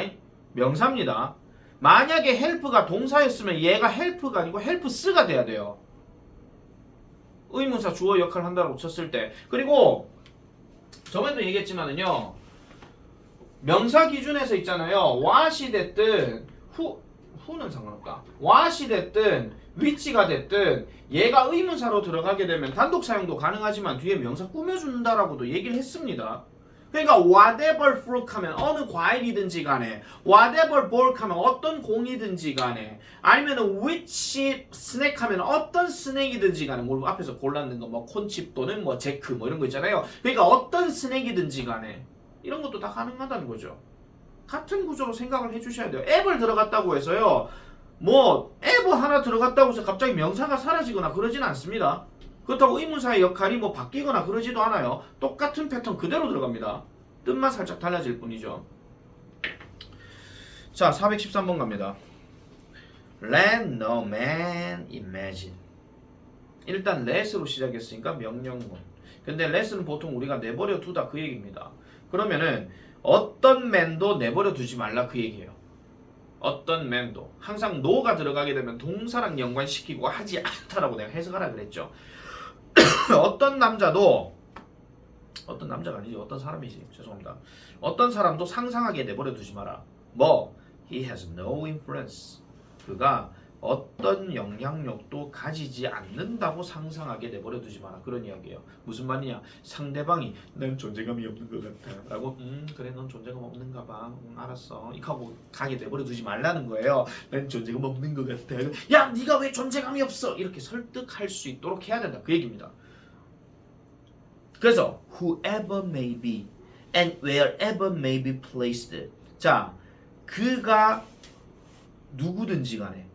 명사입니다. 만약에 help가 동사였으면 얘가 help가 아니고 helps가 돼야 돼요. 의문사 주어 역할을 한다고 쳤을 때. 그리고 저번에도 얘기했지만은요. 명사 기준에서 있잖아요. what이 됐든 who는 상관없다. what이 됐든 which가 됐든 얘가 의문사로 들어가게 되면 단독 사용도 가능하지만 뒤에 명사 꾸며준다라고도 얘기를 했습니다. 그러니까 whatever fruit 하면 어느 과일이든지 간에 whatever ball 하면 어떤 공이든지 간에 아니면 which snack 하면 어떤 스낵이든지 간에 뭐 앞에서 골랐는 거 뭐 콘칩 또는 뭐 제크 뭐 이런 거 있잖아요. 그러니까 어떤 스낵이든지 간에 이런 것도 다 가능하다는 거죠. 같은 구조로 생각을 해주셔야 돼요. 앱을 들어갔다고 해서요. 뭐 앱 하나 들어갔다고 해서 갑자기 명사가 사라지거나 그러진 않습니다. 그렇다고 의문사의 역할이 뭐 바뀌거나 그러지도 않아요. 똑같은 패턴 그대로 들어갑니다. 뜻만 살짝 달라질 뿐이죠. 자, 413번 갑니다. Let no man imagine. 일단 let으로 시작했으니까 명령문. 근데 let은 보통 우리가 내버려 두다 그 얘기입니다. 그러면은 어떤 man도 내버려 두지 말라 그 얘기예요. 어떤 man도. 항상 no가 들어가게 되면 동사랑 연관시키고 하지 않다라고 내가 해석하라 그랬죠. 어떤 남자도 어떤 남자가 아니지 어떤 사람이지 죄송합니다. 어떤 사람도 상상하게 내버려 두지 마라. 뭐 he has no influence. 그가 어떤 영향력도 가지지 않는다고 상상하게 내버려 두지 마라. 그런 이야기예요. 무슨 말이냐? 상대방이 난 존재감이 없는 것 같아 라고 그래 넌 존재감 없는가 봐. 알았어. 이렇게 하고 가게 내버려 두지 말라는 거예요. 난 존재감 없는 것 같아. 야 네가 왜 존재감이 없어? 이렇게 설득할 수 있도록 해야 된다. 그 얘기입니다. 그래서 whoever may be and wherever may be placed. 자, 그가 누구든지 간에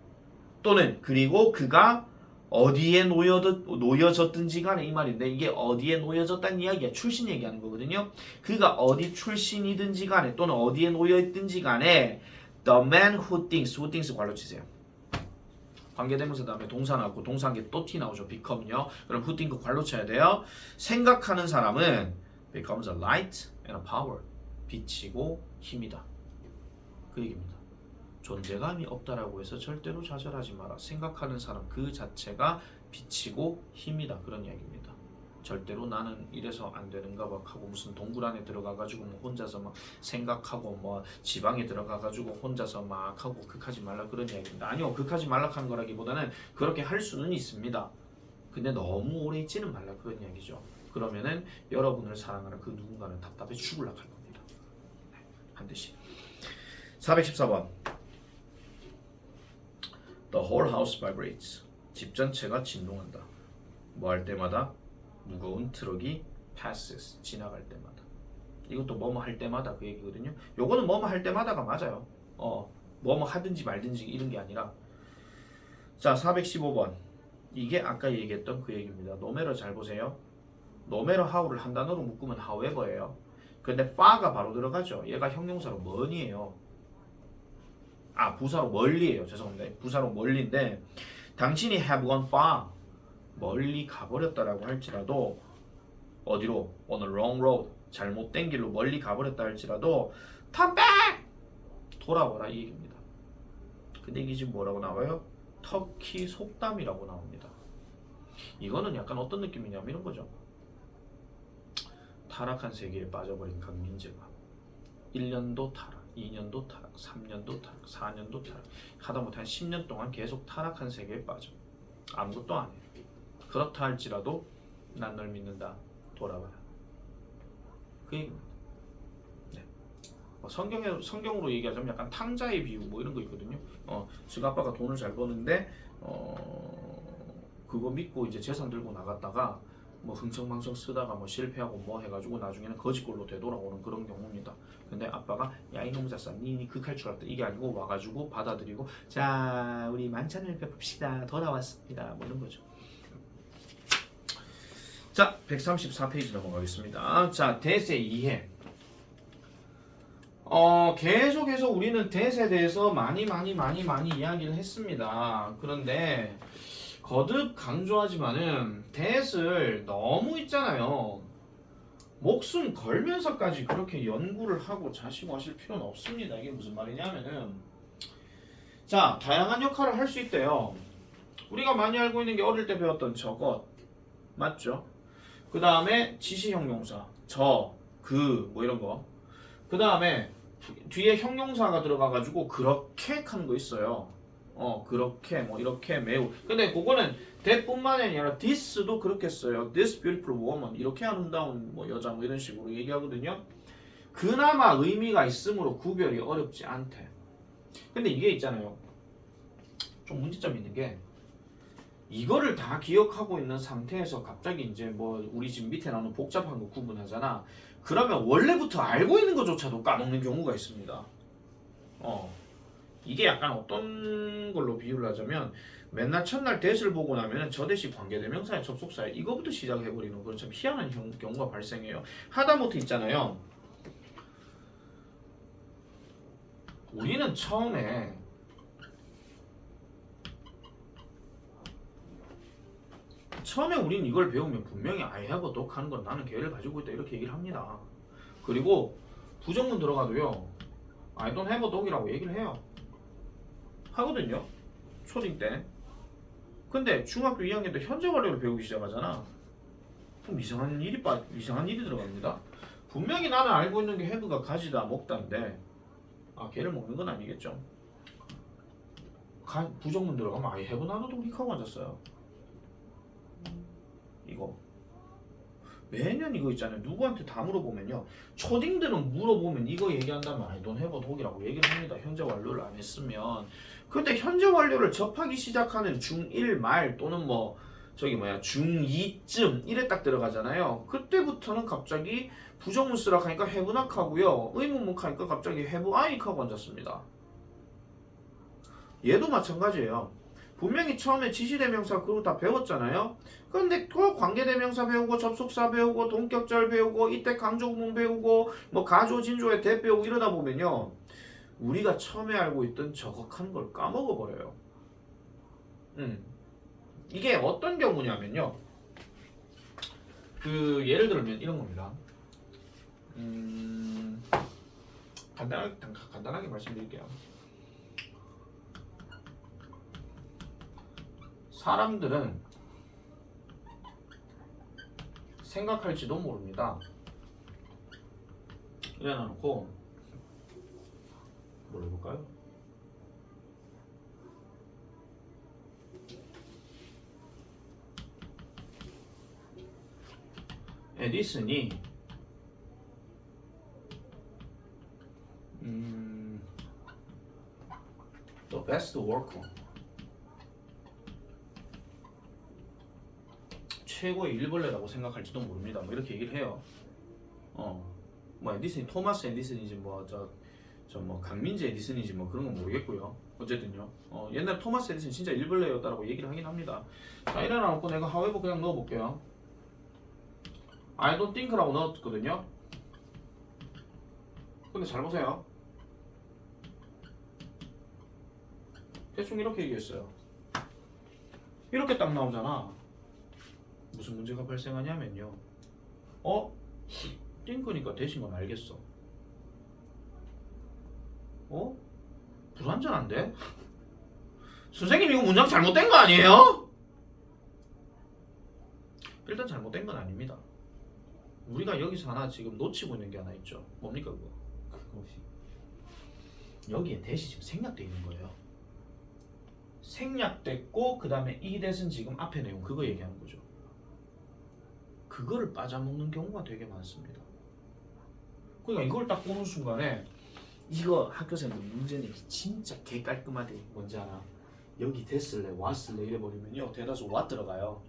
또는 그리고 그가 어디에 놓여졌든지 간에 이 말인데 이게 어디에 놓여졌다는 이야기야. 출신 얘기하는 거거든요. 그가 어디 출신이든지 간에 또는 어디에 놓여있든지 간에 the man who thinks 관로 치세요. 관계대명사 다음에 동사 나오고 동사 한 개 또 T 나오죠. become요. 그럼 who think 관로 쳐야 돼요. 생각하는 사람은 becomes a light and a power. 빛이고 힘이다. 그 얘기입니다. 존재감이 없다라고 해서 절대로 좌절하지 마라. 생각하는 사람 그 자체가 빛이고 힘이다. 그런 이야기입니다. 절대로 나는 이래서 안 되는가 봐 하고 무슨 동굴 안에 들어가가지고 뭐 혼자서 막 생각하고 뭐 지방에 들어가가지고 혼자서 막 하고 극하지 말라 그런 이야기입니다. 아니요, 극하지 말라 하는 거라기보다는 그렇게 할 수는 있습니다. 근데 너무 오래 있지는 말라 그런 이야기죠. 그러면은 여러분을 사랑하는 그 누군가는 답답해 죽을라 할 겁니다. 네, 반드시. 414번. The whole house vibrates. 집 전체가 진동한다. 뭐 할 때마다? 무거운 트럭이 passes. 지나갈 때마다. 이것도 뭐뭐 할 때마다 그 얘기거든요. 요거는 뭐뭐 할 때마다가 맞아요. 뭐뭐 하든지 말든지 이런 게 아니라. 자, 415번. 이게 아까 얘기했던 그 얘기입니다. no matter 잘 보세요. no matter how를 한 단어로 묶으면 however예요. 근데 far가 바로 들어가죠. 얘가 형용사로 먼이에요. 부사로 멀리예요. 죄송합니다. 부사로 멀리인데 당신이 have gone far 멀리 가버렸다라고 할지라도 어디로? on a wrong road 잘못된 길로 멀리 가버렸다 할지라도 turn back 돌아와라 이 얘기입니다. 근데 이게 지금 뭐라고 나와요? 터키 속담이라고 나옵니다. 이거는 약간 어떤 느낌이냐면 이런 거죠. 타락한 세계에 빠져버린 강민재가 1년도 타락 2년도 타락, 3년도 타락, 4년도 타락 하다못해 한 10년 동안 계속 타락한 세계에 빠져 아무것도 안 해. 그렇다 할지라도 난 널 믿는다. 돌아와라. 그 얘기입니다. 네. 성경으로 얘기하자면 약간 탕자의 비유 뭐 이런 거 있거든요. 지금 아빠가 돈을 잘 버는데 그거 믿고 이제 재산 들고 나갔다가 뭐 흥청망청 쓰다가 뭐 실패하고 뭐 해가지고 나중에는 거지꼴로 되돌아오는 그런 경우입니다. 근데 아빠가 야 이놈 자싸 니 극할 줄 알았다 이게 아니고 와가지고 받아들이고 자 우리 만찬을 베풉시다 돌아왔습니다 뭐 이런 거죠. 자 134페이지 넘어가겠습니다. 자 대세 이해. 계속해서 우리는 대세에 대해서 많이 이야기를 했습니다. 그런데 거듭 강조하지만은 대을 너무 있잖아요. 목숨 걸면서까지 그렇게 연구를 하고 자시고 하실 필요는 없습니다. 이게 무슨 말이냐면은 자 다양한 역할을 할 수 있대요. 우리가 많이 알고 있는 게 어릴 때 배웠던 저것 맞죠? 그 다음에 지시형용사 저, 그 뭐 이런 거. 그 다음에 뒤에 형용사가 들어가가지고 그렇게 하는 거 있어요. 그렇게 뭐 이렇게 매우. 근데 그거는 that뿐만이 아니라 this도 그렇게 써요. This beautiful woman 이렇게 아름다운 뭐 여자 뭐 이런 식으로 얘기하거든요. 그나마 의미가 있으므로 구별이 어렵지 않대. 근데 이게 있잖아요. 좀 문제점이 있는 게 이거를 다 기억하고 있는 상태에서 갑자기 이제 뭐 우리 집 밑에 나오는 복잡한 거 구분하잖아. 그러면 원래부터 알고 있는 것조차도 까먹는 경우가 있습니다. 이게 약간 어떤 걸로 비유를 하자면 맨날 첫날 대시를 보고 나면 저 대시 관계대명사의 접속사에 이거부터 시작해버리는 그런 참 희한한 경우가 발생해요. 하다못해 있잖아요. 우리는 처음에 우린 이걸 배우면 분명히 I have a dog 하는 건 나는 개를 가지고 있다 이렇게 얘기를 합니다. 그리고 부정문 들어가도요 I don't have a dog이라고 얘기를 해요. 하거든요. 초딩 때. 근데 중학교 2학년 때 현재 완료를 배우기 시작하잖아. 그럼 이상한 일이 들어갑니다. 분명히 나는 알고 있는 게 have가 가지다 먹다인데 개를 먹는 건 아니겠죠. 부정문 들어가면 I have not도 릭하고 앉았어요. 이거 매년 이거 있잖아요. 누구한테 다 물어보면요. 초딩들은 물어보면 이거 얘기한다면 I don't have a dog이라고 얘기를 합니다. 현재 완료를 안 했으면. 근데 현재 완료를 접하기 시작하는 중1 말 또는 뭐 저기 뭐야 중2쯤 이래 딱 들어가잖아요. 그때부터는 갑자기 부정문 쓰라고 하니까 have not 하고요. 의문문 하니까 갑자기 have I 하고 앉았습니다. 얘도 마찬가지예요. 분명히 처음에 지시대명사 그거 다 배웠잖아요. 그런데 또 관계대명사 배우고 접속사 배우고 동격절 배우고 이때 강조구문 배우고 뭐 가조 진조의 대 배우고 이러다 보면요. 우리가 처음에 알고 있던 저격하는 걸 까먹어 버려요. 이게 어떤 경우냐면요. 그 예를 들면 이런 겁니다. 간단하게 말씀드릴게요. 사람들은 생각할지도 모릅니다. 이래놓고 뭘 해볼까요? 에디슨이 the best worker 최고의 일벌레라고 생각할지도 모릅니다. 뭐 이렇게 얘기를 해요. 뭐 에디슨이 토마스 에디슨이지 뭐 뭐 강민재 에디슨이지 뭐 그런 건 모르겠고요. 어쨌든요. 옛날 토마스 에디슨 진짜 일벌레였다라고 얘기를 하긴 합니다. 자 이래놓고 내가 however 그냥 넣어볼게요. I don't think라고 넣었거든요. 근데 잘 보세요. 대충 이렇게 얘기했어요. 이렇게 딱 나오잖아. 무슨 문제가 발생하냐면요. think니까 대신 건 알겠어. 불완전한데? 선생님 이거 문장 잘못된 거 아니에요? 일단 잘못된 건 아닙니다. 우리가 여기서 하나 지금 놓치고 있는 게 하나 있죠. 뭡니까 그거? 그것이 여기에 대시 지금 생략되어 있는 거예요. 생략됐고 그 다음에 이 대신 지금 앞에 내용 그거 얘기하는 거죠. 그거를 빠져먹는 경우가 되게 많습니다. 그러니까 이걸 딱 보는 순간에 이거 학교생들 문제는 진짜 개 깔끔하대. 뭔지 알아? 여기 됐을래 왔을래 이래버리면요 대다수 what 들어가요.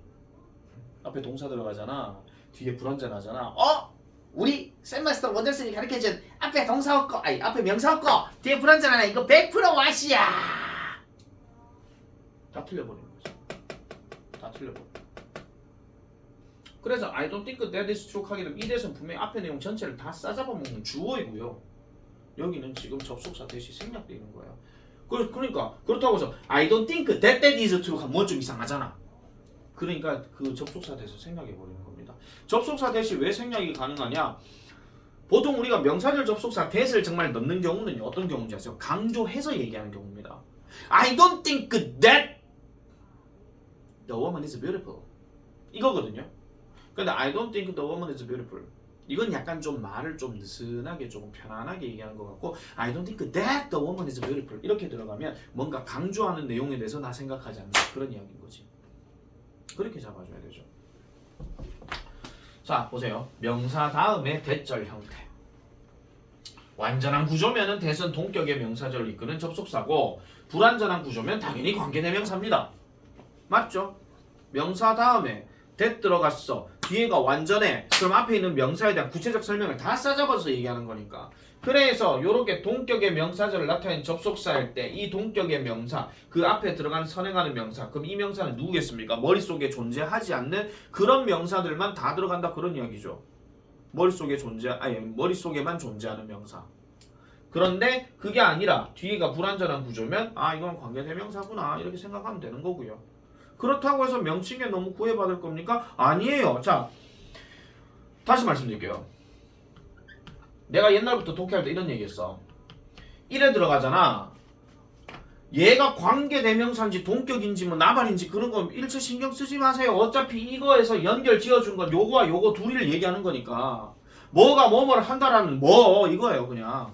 앞에 동사 들어가잖아. 뒤에 불완전하잖아. 우리 쌤마스터 원더슨이 가르쳐준 앞에 동사 없고 아니 앞에 명사 없고 뒤에 불완전하네. 이거 100% 왓이야. 다 틀려버리는 거죠. 다 틀려버려. 그래서 I don't think that is true 하게 되면 이 대신 분명히 앞에 내용 전체를 다 싸잡아먹는 주어이고요. 여기는 지금 접속사 대시 생략되어 있는 거예요. 그러니까 그렇다고 해서 I don't think that is true 하면 뭐 좀 이상하잖아. 그러니까 그 접속사 대시 생략해버리는 겁니다. 접속사 대시 왜 생략이 가능하냐? 보통 우리가 명사절 접속사 that을 정말 넣는 경우는 어떤 경우인지 아세요? 강조해서 얘기하는 경우입니다. I don't think that the woman is beautiful 이거거든요. 근데 I don't think the woman is beautiful 이건 약간 좀 말을 좀 느슨하게 조금 편안하게 얘기하는 것 같고 I don't think that the woman is beautiful 이렇게 들어가면 뭔가 강조하는 내용에 대해서 나 생각하지 않는 그런 이야기인 거지. 그렇게 잡아줘야 되죠. 자 보세요. 명사 다음에 대절 형태. 완전한 구조면은 대선 동격의 명사절을 이끄는 접속사고 불완전한 구조면 당연히 관계대명사입니다. 맞죠? 명사 다음에 that 들어갔어. 뒤에가 완전해. 그럼 앞에 있는 명사에 대한 구체적 설명을 다 싸잡아서 얘기하는 거니까. 그래서 요렇게 동격의 명사절을 나타낸 접속사일 때 이 동격의 명사 그 앞에 들어간 선행하는 명사 그럼 이 명사는 누구겠습니까? 머릿속에 존재하지 않는 그런 명사들만 다 들어간다 그런 이야기죠. 머릿속에만 존재하는 명사. 그런데 그게 아니라 뒤에가 불완전한 구조면 이건 관계대명사구나 이렇게 생각하면 되는 거고요. 그렇다고 해서 명칭에 너무 구애받을 겁니까? 아니에요. 자, 다시 말씀드릴게요. 내가 옛날부터 독해할 때 이런 얘기했어. 1에 들어가잖아. 얘가 관계대명사인지 동격인지 뭐 나발인지 그런 거 일체 신경 쓰지 마세요. 어차피 이거에서 연결 지어준 건 요거와 요거 둘이를 얘기하는 거니까 뭐가 뭐뭐를 한다라는 뭐 이거예요 그냥.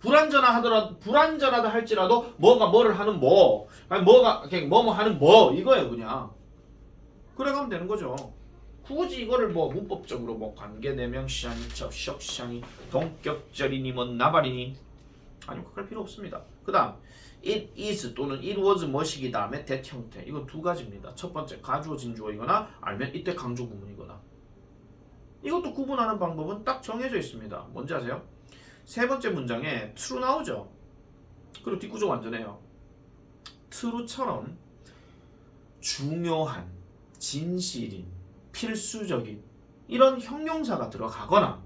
불완전하다 할지라도 뭐가 뭐를 하는 뭐, 아니 뭐가 그냥 뭐뭐 하는 뭐 이거예요 그냥. 그래 가면 되는 거죠. 굳이 이거를 뭐 문법적으로 뭐 관계대명 시하니 접속 시하니 동격절이니 뭐 나발이니 아니 그럴 필요 없습니다. 그다음 it is 또는 it was 뭐시기 다음에 that 형태 이건 두 가지입니다. 첫 번째 가주어 진주어이거나 아니면 이때 강조 구문이거나. 이것도 구분하는 방법은 딱 정해져 있습니다. 뭔지 아세요? 세 번째 문장에 true 나오죠. 그리고 뒷구조 완전해요. true처럼 중요한, 진실인, 필수적인 이런 형용사가 들어가거나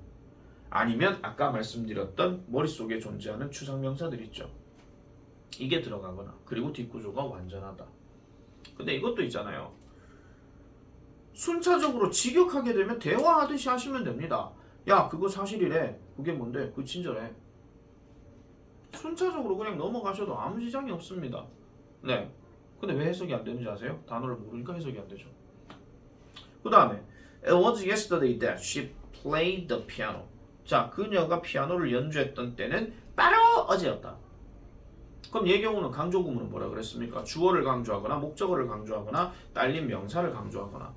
아니면 아까 말씀드렸던 머릿속에 존재하는 추상명사들 있죠. 이게 들어가거나 그리고 뒷구조가 완전하다. 근데 이것도 있잖아요. 순차적으로 직역하게 되면 대화하듯이 하시면 됩니다. 야 그거 사실이래. 그게 뭔데? 그 친절해. 순차적으로 그냥 넘어가셔도 아무 지장이 없습니다. 네. 근데 왜 해석이 안 되는지 아세요? 단어를 모르니까 해석이 안 되죠. 그 다음에 It was yesterday that she played the piano. 자, 그녀가 피아노를 연주했던 때는 바로 어제였다. 그럼 얘 경우는 강조 구문은 뭐라 그랬습니까? 주어를 강조하거나 목적어를 강조하거나 딸린 명사를 강조하거나.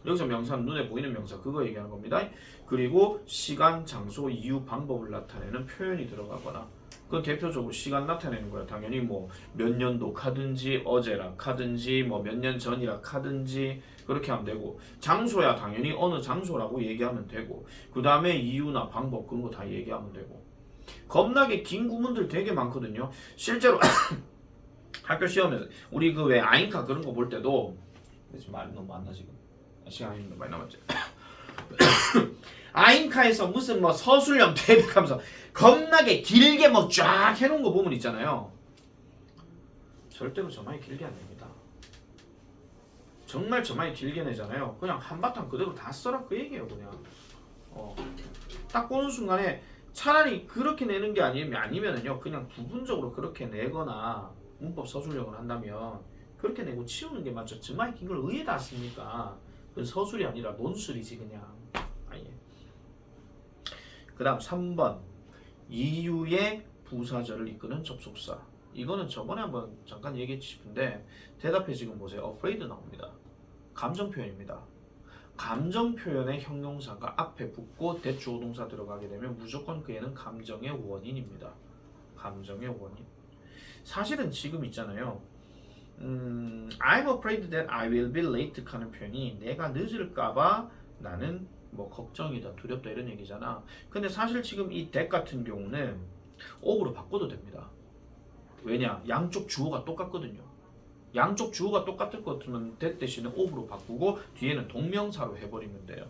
여기서 명사는 눈에 보이는 명사 그거 얘기하는 겁니다. 그리고 시간, 장소, 이유, 방법을 나타내는 표현이 들어가거나 그건 대표적으로 시간 나타내는 거야. 당연히 뭐 몇 년도 카든지 어제라 카든지 뭐 몇 년 전이라 카든지 그렇게 하면 되고 장소야 당연히 어느 장소라고 얘기하면 되고 그 다음에 이유나 방법 그런 거 다 얘기하면 되고 겁나게 긴 구문들 되게 많거든요. 실제로 학교 시험에서 우리 그 왜 아인카 그런 거 볼 때도 지금 말이 너무 많나 지금 시간이 많이 남았지. 아인카에서 무슨 뭐 서술형 대백하면서 겁나게 길게 뭐 쫙 해놓은 거 보면 있잖아요. 절대로 저만이 길게 안 냅니다. 정말 저만이 길게 내잖아요. 그냥 한바탕 그대로 다 써라 그 얘기예요 그냥. 딱 보는 순간에 차라리 그렇게 내는 게 아니면은요 그냥 부분적으로 그렇게 내거나 문법 서술형을 한다면 그렇게 내고 치우는 게 맞죠. 정말 긴 걸 의에다 씁니까? 그건 서술이 아니라 논술이지 그냥. 아예. 그 다음 3번 이유의 부사절을 이끄는 접속사. 이거는 저번에 한번 잠깐 얘기했지 싶은데 대답해 지금 보세요. afraid 나옵니다. 감정 표현입니다. 감정 표현의 형용사가 앞에 붙고 대주어 동사 들어가게 되면 무조건 그 애는 감정의 원인입니다. 감정의 원인. 사실은 지금 있잖아요. I'm afraid that I will be late 하는 표현이 내가 늦을까봐 나는 뭐 걱정이다, 두렵다 이런 얘기잖아. 근데 사실 지금 이 that 같은 경우는 of로 바꿔도 됩니다. 왜냐? 양쪽 주어가 똑같거든요. 양쪽 주어가 똑같을 것 같으면 that 대신에 of로 바꾸고 뒤에는 동명사로 해버리면 돼요.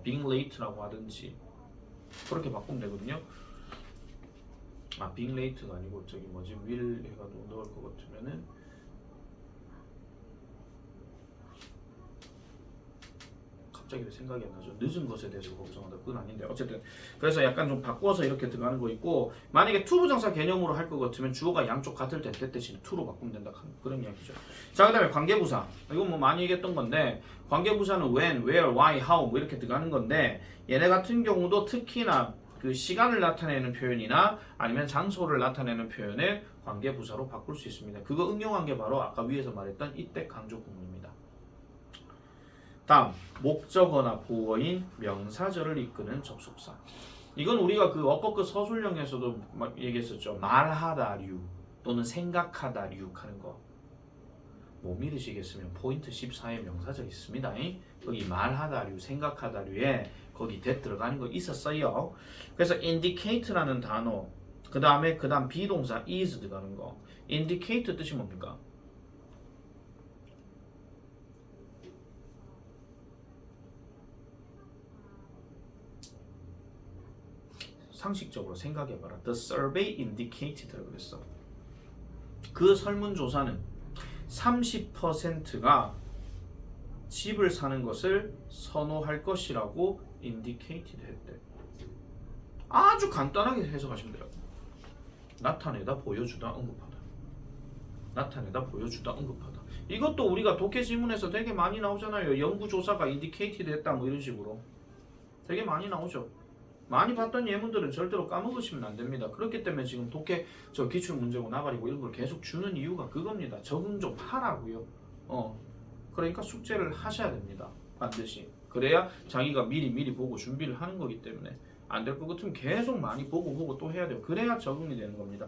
being late라고 하든지 그렇게 바꾸면 되거든요. being late가 아니고 저기 뭐지 will 해가지고 넣을 것 같으면은 갑자기 생각이 안 나죠. 늦은 것에 대해서 걱정하다 그건 아닌데 어쨌든 그래서 약간 좀 바꿔서 이렇게 들어가는 거 있고 만약에 to 부정사 개념으로 할 것 같으면 주어가 양쪽 같을 때 that 대신에 to로 바꾸면 된다 그런 이야기죠. 자 그다음에 관계부사 이건 뭐 많이 얘기했던 건데 관계부사는 when, where, why, how 뭐 이렇게 들어가는 건데 얘네 같은 경우도 특히나 그 시간을 나타내는 표현이나 아니면 장소를 나타내는 표현을 관계부사로 바꿀 수 있습니다. 그거 응용한 게 바로 아까 위에서 말했던 이때 강조 구문입니다. 다음 목적어나 보어인 명사절을 이끄는 접속사. 이건 우리가 그 어법그 서술형에서도 막 얘기했었죠. 말하다류 또는 생각하다류 하는 거. 못 믿으시겠으면 포인트 14에 명사절 있습니다. 거기 말하다류, 생각하다류에 거기 that 들어가는 거 있었어요. 그래서 indicate라는 단어 그 다음 비동사 is 들어가는 거. indicate 뜻이 뭡니까? 상식적으로 생각해봐라. The survey indicated라고 그랬어. 그 설문조사는 30%가 집을 사는 것을 선호할 것이라고 indicated 했대. 아주 간단하게 해석하시면 돼요. 나타내다, 보여주다, 언급하다. 나타내다, 보여주다, 언급하다. 이것도 우리가 독해 지문에서 되게 많이 나오잖아요. 연구조사가 indicated 했다 뭐 이런 식으로. 되게 많이 나오죠. 많이 봤던 예문들은 절대로 까먹으시면 안 됩니다. 그렇기 때문에 지금 독해 저 기출 문제고 나발이고 이런 걸 계속 주는 이유가 그겁니다. 적응 좀 하라고요. 그러니까 숙제를 하셔야 됩니다. 반드시. 그래야 자기가 미리 보고 준비를 하는 거기 때문에 안 될 것 같으면 계속 많이 보고 또 해야 돼요. 그래야 적응이 되는 겁니다.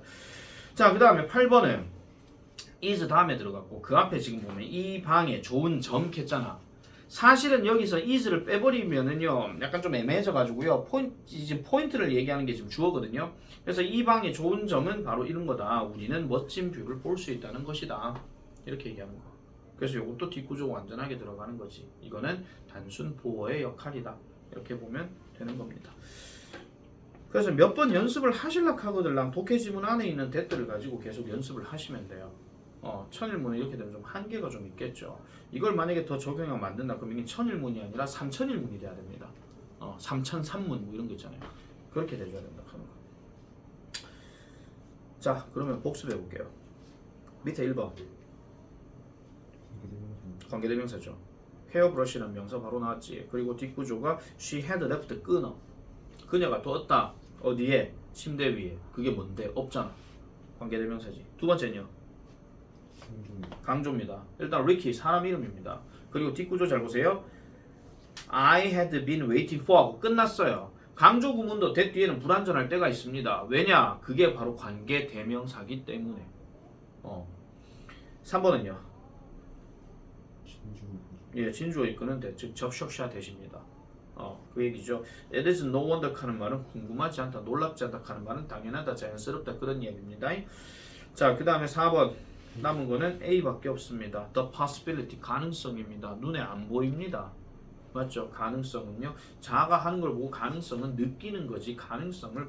자, 그 다음에 8번은 is 다음에 들어갔고 그 앞에 지금 보면 이 방에 좋은 점 했잖아. 사실은 여기서 is를 빼버리면은요 약간 좀 애매해져 가지고요 포인트를 얘기하는 게 지금 주어거든요. 그래서 이 방의 좋은 점은 바로 이런 거다. 우리는 멋진 뷰를 볼 수 있다는 것이다. 이렇게 얘기하는 거. 그래서 이것도 뒷구조가 완전하게 들어가는 거지. 이거는 단순 보어의 역할이다. 이렇게 보면 되는 겁니다. 그래서 몇 번 연습을 하실라 하거들랑 독해 지문 안에 있는 댓들을 가지고 계속 연습을 하시면 돼요. 천일문은 이렇게 되면 좀 한계가 좀 있겠죠. 이걸 만약에 더 적용하면 만든다 그러면 이게 천일문이 아니라 삼천일문이 돼야 됩니다. 삼천삼문 뭐 이런 거 있잖아요. 그렇게 돼줘야 된다 하는 거. 자, 그러면 복습해 볼게요. 밑에 1번 관계대명사죠. 헤어브러쉬라는 명사 바로 나왔지. 그리고 뒷구조가 she had left 끊어. 그녀가 뒀다. 어디에? 침대 위에. 그게 뭔데? 없잖아. 관계대명사지. 두 번째는요. 강조입니다. 일단 리키 사람 이름입니다. 그리고 뒷구조 잘 보세요. I had been waiting for 하고 끝났어요. 강조 구문도 that 뒤에는 불완전할 때가 있습니다. 왜냐? 그게 바로 관계 대명사기 때문에. 3번은요. 진주어 이끄는데 즉 접속사 대십니다. 그 얘기죠. It is no wonder 하는 말은 궁금하지 않다, 놀랍지 않다 하는 말은 당연하다, 자연스럽다 그런 이야기입니다. 자, 그 다음에 4번 남은 거는 A밖에 없습니다. The possibility 가능성입니다. 눈에 안 보입니다. 맞죠? 가능성은요. 자아가 하는 걸 보고 가능성은 느끼는 거지. 가능성을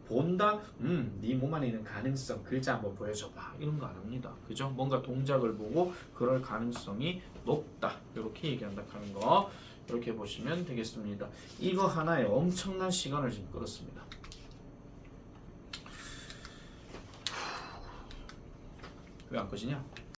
본다? 네 몸 안에 있는 가능성 글자 한번 보여줘봐. 이런 거 안 합니다. 그죠? 뭔가 동작을 보고 그럴 가능성이 높다. 이렇게 얘기한다 하는 거. 이렇게 보시면 되겠습니다. 이거 하나에 엄청난 시간을 지금 끌었습니다. 왜 안 꺼지냐?